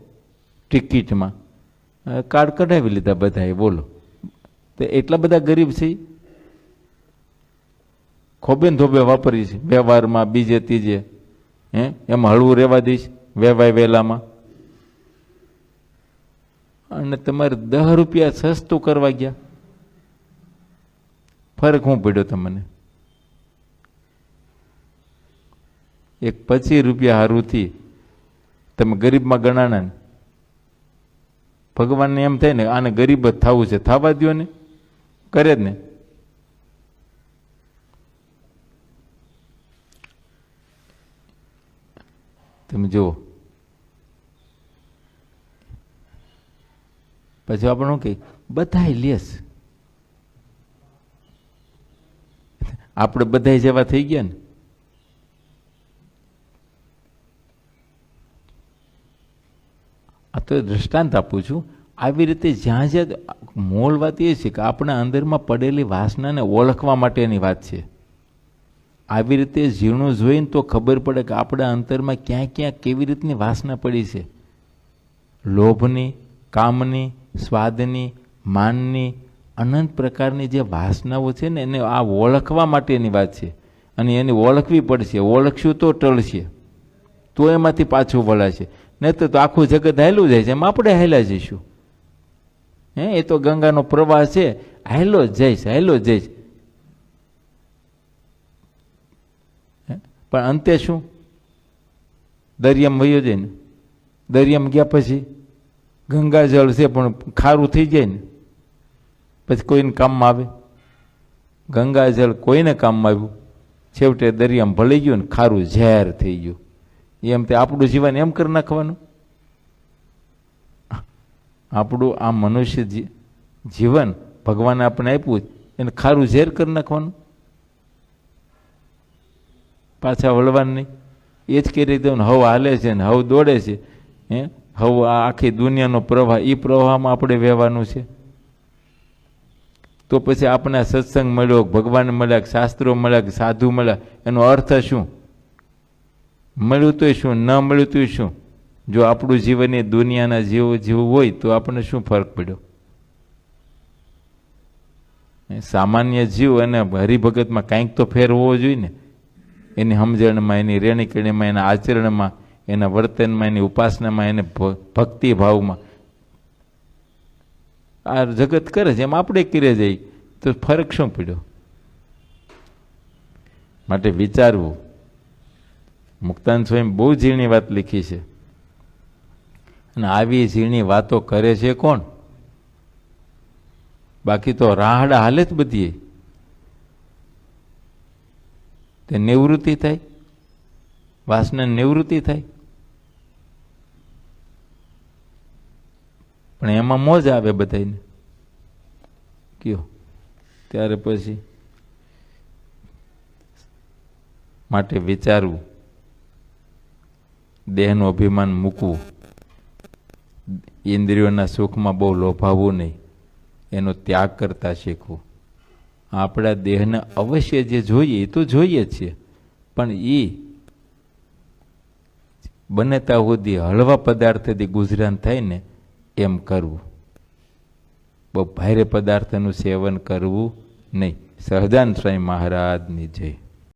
ટિકિટમાં, કાર્ડ કઢાવી લીધા બધાએ. બોલો તો એટલા બધા ગરીબ છે, ખોબે ને ધોબે વાપરી છે વ્યવહારમાં, બીજે ત્રીજે. એમાં હળવું રહેવા દઈશ વેવાય વેલામાં. અને તમારે 10 રૂપિયા સસ્તું કરવા ગયા, ફરક શું પડ્યો તમને? એક 25 રૂપિયા હારુંથી તમે ગરીબમાં ગણાણા ને. ભગવાનને એમ થાય ને આને ગરીબ જ થવું છે, થવા દો ને, કરે જ ને. તમે જુઓ પછી આપણે શું કહી બધાય લેસ, આપણે બધા જેવા થઈ ગયા ને. આ તો દ્રષ્ટાંત આપું છું. આવી રીતે જ્યાં જ્યાં મૂળ વાત એ છે કે આપણા અંદરમાં પડેલી વાસનાને ઓળખવા માટેની વાત છે. આવી રીતે ઝીણું જોઈને તો ખબર પડે કે આપણા અંતરમાં ક્યાં ક્યાં કેવી રીતની વાસના પડી છે. લોભની, કામની, સ્વાદની, માનની, અનંત પ્રકારની જે વાસનાઓ છે ને એને આ ઓળખવા માટેની વાત છે. અને એને ઓળખવી પડશે. ઓળખશું તો ટળશે, તો એમાંથી પાછું વળાશે. નહીં તો આખું જગત હાલ્યું જાય છે, એમ આપણે હાલ્યા જઈશું. એ તો ગંગાનો પ્રવાહ છે, હાલ્યો જ જઈશ, હાલ્યો જ જઈશ. પણ અંતે શું? દરિયામાં વયો જાય ને. દરિયામાં ગયા પછી ગંગાજળ છે પણ ખારું થઈ જાય ને, પછી કોઈને કામમાં આવે? ગંગાજળ કોઈને કામમાં આવ્યું? છેવટે દરિયામાં ભળી ગયું ને ખારું ઝેર થઈ ગયું. એમ તે આપણું જીવન એમ કરી નાખવાનું? આપણું આ મનુષ્ય જીવન ભગવાને આપણે આપ્યું એને ખારું ઝેર કરી નાખવાનું? પાછા વળવાનું નહીં. એ જ કરી દઉં. હવ હાલે છે ને હવ દોડે છે. હવ આ આખી દુનિયાનો પ્રવાહ, એ પ્રવાહમાં આપણે વહેવાનું છે. તો પછી આપણે સત્સંગ મળ્યો, ભગવાન મળ્યા, શાસ્ત્રો મળ્યા, કે સાધુ મળ્યા, એનો અર્થ શું? મળ્યું તોય શું, ન મળ્યું તોય શું? જો આપણું જીવન એ દુનિયાના જેવું હોય તો આપણને શું ફરક પડ્યો? સામાન્ય જીવ અને હરિભગતમાં કાંઈક તો ફેર હોવો જોઈએ ને. એની સમજણમાં, એની રહેણીકરણીમાં, એના આચરણમાં, એના વર્તનમાં, એની ઉપાસનામાં, એને ભક્તિભાવમાં આ જગત કરે છે એમ આપણે કરે જઈએ તો ફરક શું પડ્યો? માટે વિચારવું. મુક્તાનંદ સ્વામી બહુ ઝીણી વાત લીખી છે, અને આવી ઝીણી વાતો કરે છે કોણ? બાકી તો રાહડા હાલે જ બધી. તે નિવૃત્તિ થાય, વાસના નિવૃત્તિ થાય, પણ એમાં મોજ આવે બધાને. કયો ત્યારે પછી માટે વિચારવું, દેહનું અભિમાન મૂકવું, ઇન્દ્રિયોના સુખમાં બહુ લોભાવવું નહીં, એનો ત્યાગ કરતા શીખવું. આપણા દેહને અવશ્ય જે જોઈએ એ તો જોઈએ જ છે, પણ એ બને ત્યાં સુધી હળવા પદાર્થથી ગુજરાન થાય ને એમ કરવું. બહુ ભારે પદાર્થનું સેવન કરવું નહીં. સહજાનંદ સ્વામી મહારાજની જય.